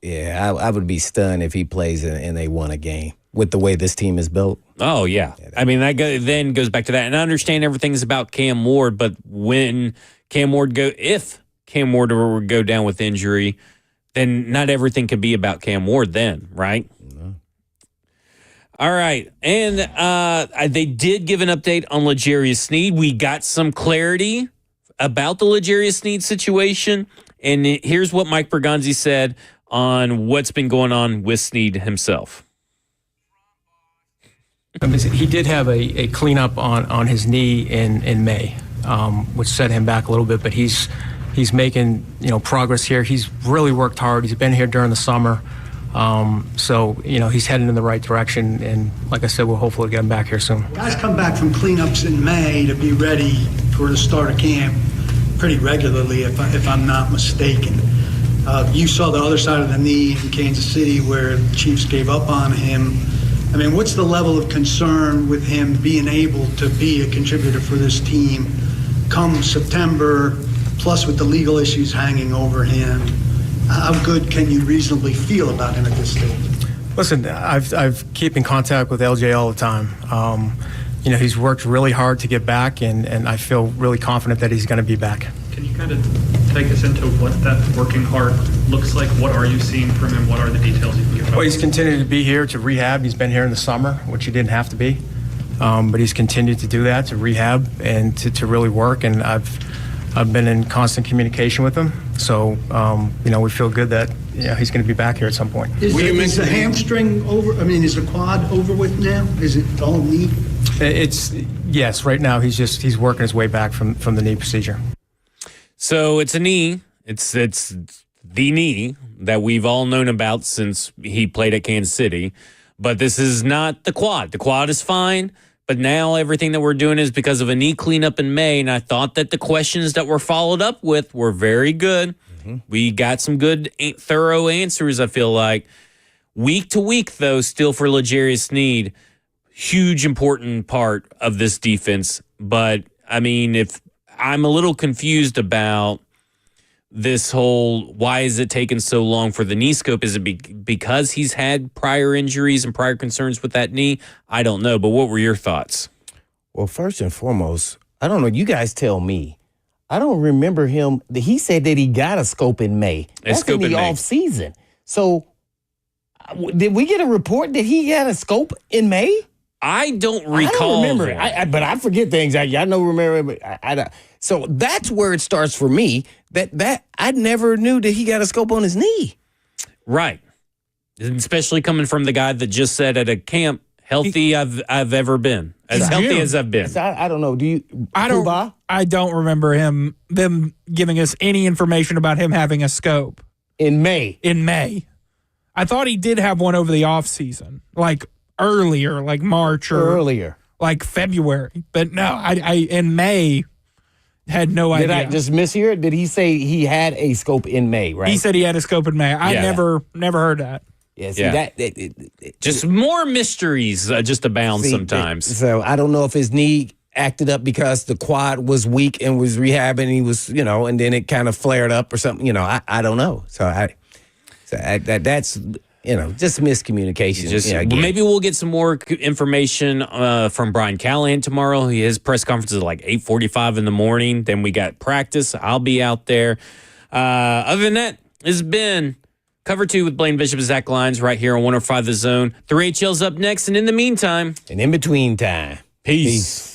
I would be stunned if he plays and they won a game with the way this team is built. Oh yeah, I mean that then goes back to that, and I understand everything's about Cam Ward, but if Cam Ward would go down with injury, then not everything could be about Cam Ward then, right? No. All right, and they did give an update on L'Jarius Sneed. We got some clarity about the L'Jarius Sneed situation, and here's what Mike Bergonzi said on what's been going on with Sneed himself. He did have a cleanup on his knee in May, which set him back a little bit, but he's making progress here. He's really worked hard. He's been here during the summer. So he's heading in the right direction, and like I said, we'll hopefully get him back here soon. Guys come back from cleanups in May to be ready for the start of camp pretty regularly, if I'm not mistaken. You saw the other side of the knee in Kansas City where the Chiefs gave up on him. I mean, what's the level of concern with him being able to be a contributor for this team come September, plus with the legal issues hanging over him? How good can you reasonably feel about him at this stage? Listen, I've keep in contact with LJ all the time. He's worked really hard to get back, and I feel really confident that he's going to be back. Can you kind of take us into what that working hard looks like? What are you seeing from him? What are the details you can give? Well, he's continued to be here to rehab. He's been here in the summer, which he didn't have to be, but he's continued to do that, to rehab and to really work. And I've been in constant communication with him, so we feel good that he's going to be back here at some point. Is the hamstring over? I mean, is the quad over with now? Is it all knee? Yes. Right now, he's working his way back from the knee procedure. So it's a knee. It's the knee that we've all known about since he played at Kansas City. But this is not the quad. The quad is fine. But now everything that we're doing is because of a knee cleanup in May. And I thought that the questions that were followed up with were very good. Mm-hmm. We got some good, thorough answers, I feel like. Week to week, though, still for L'Jarius Sneed, huge, important part of this defense. But, I mean, if I'm a little confused about this whole, why is it taking so long for the knee scope? Is it because he's had prior injuries and prior concerns with that knee? I don't know, but what were your thoughts? Well, first and foremost, I don't know. You guys tell me. I don't remember him. He said that he got a scope in May. That's in the off season. So did we get a report that he had a scope in May? I don't recall. I don't remember. But I forget things. I know remember. But so that's where it starts for me. That I never knew that he got a scope on his knee. Right. Especially coming from the guy that just said at a camp, healthy I've ever been. As healthy as I've been. I don't know. Do you? I don't remember them giving us any information about him having a scope in May. I thought he did have one over the off season, like earlier, like March or earlier, like February. But no, I in May had no idea. Did I just mishear it? Did he say he had a scope in May? Right. He said he had a scope in May. I never heard that. Yeah, see, that just more mysteries just abound sometimes. So I don't know if his knee acted up because the quad was weak and was rehabbing. He was, and then it kind of flared up or something. I don't know. So that's just miscommunication. Maybe we'll get some more information from Brian Callahan tomorrow. His press conference is like 8:45 in the morning. Then we got practice. I'll be out there. Other than that, it's been Cover 2 with Blaine Bishop and Zach Lyons right here on 105 The Zone. 3HL's up next, and in the meantime, And in between time. peace.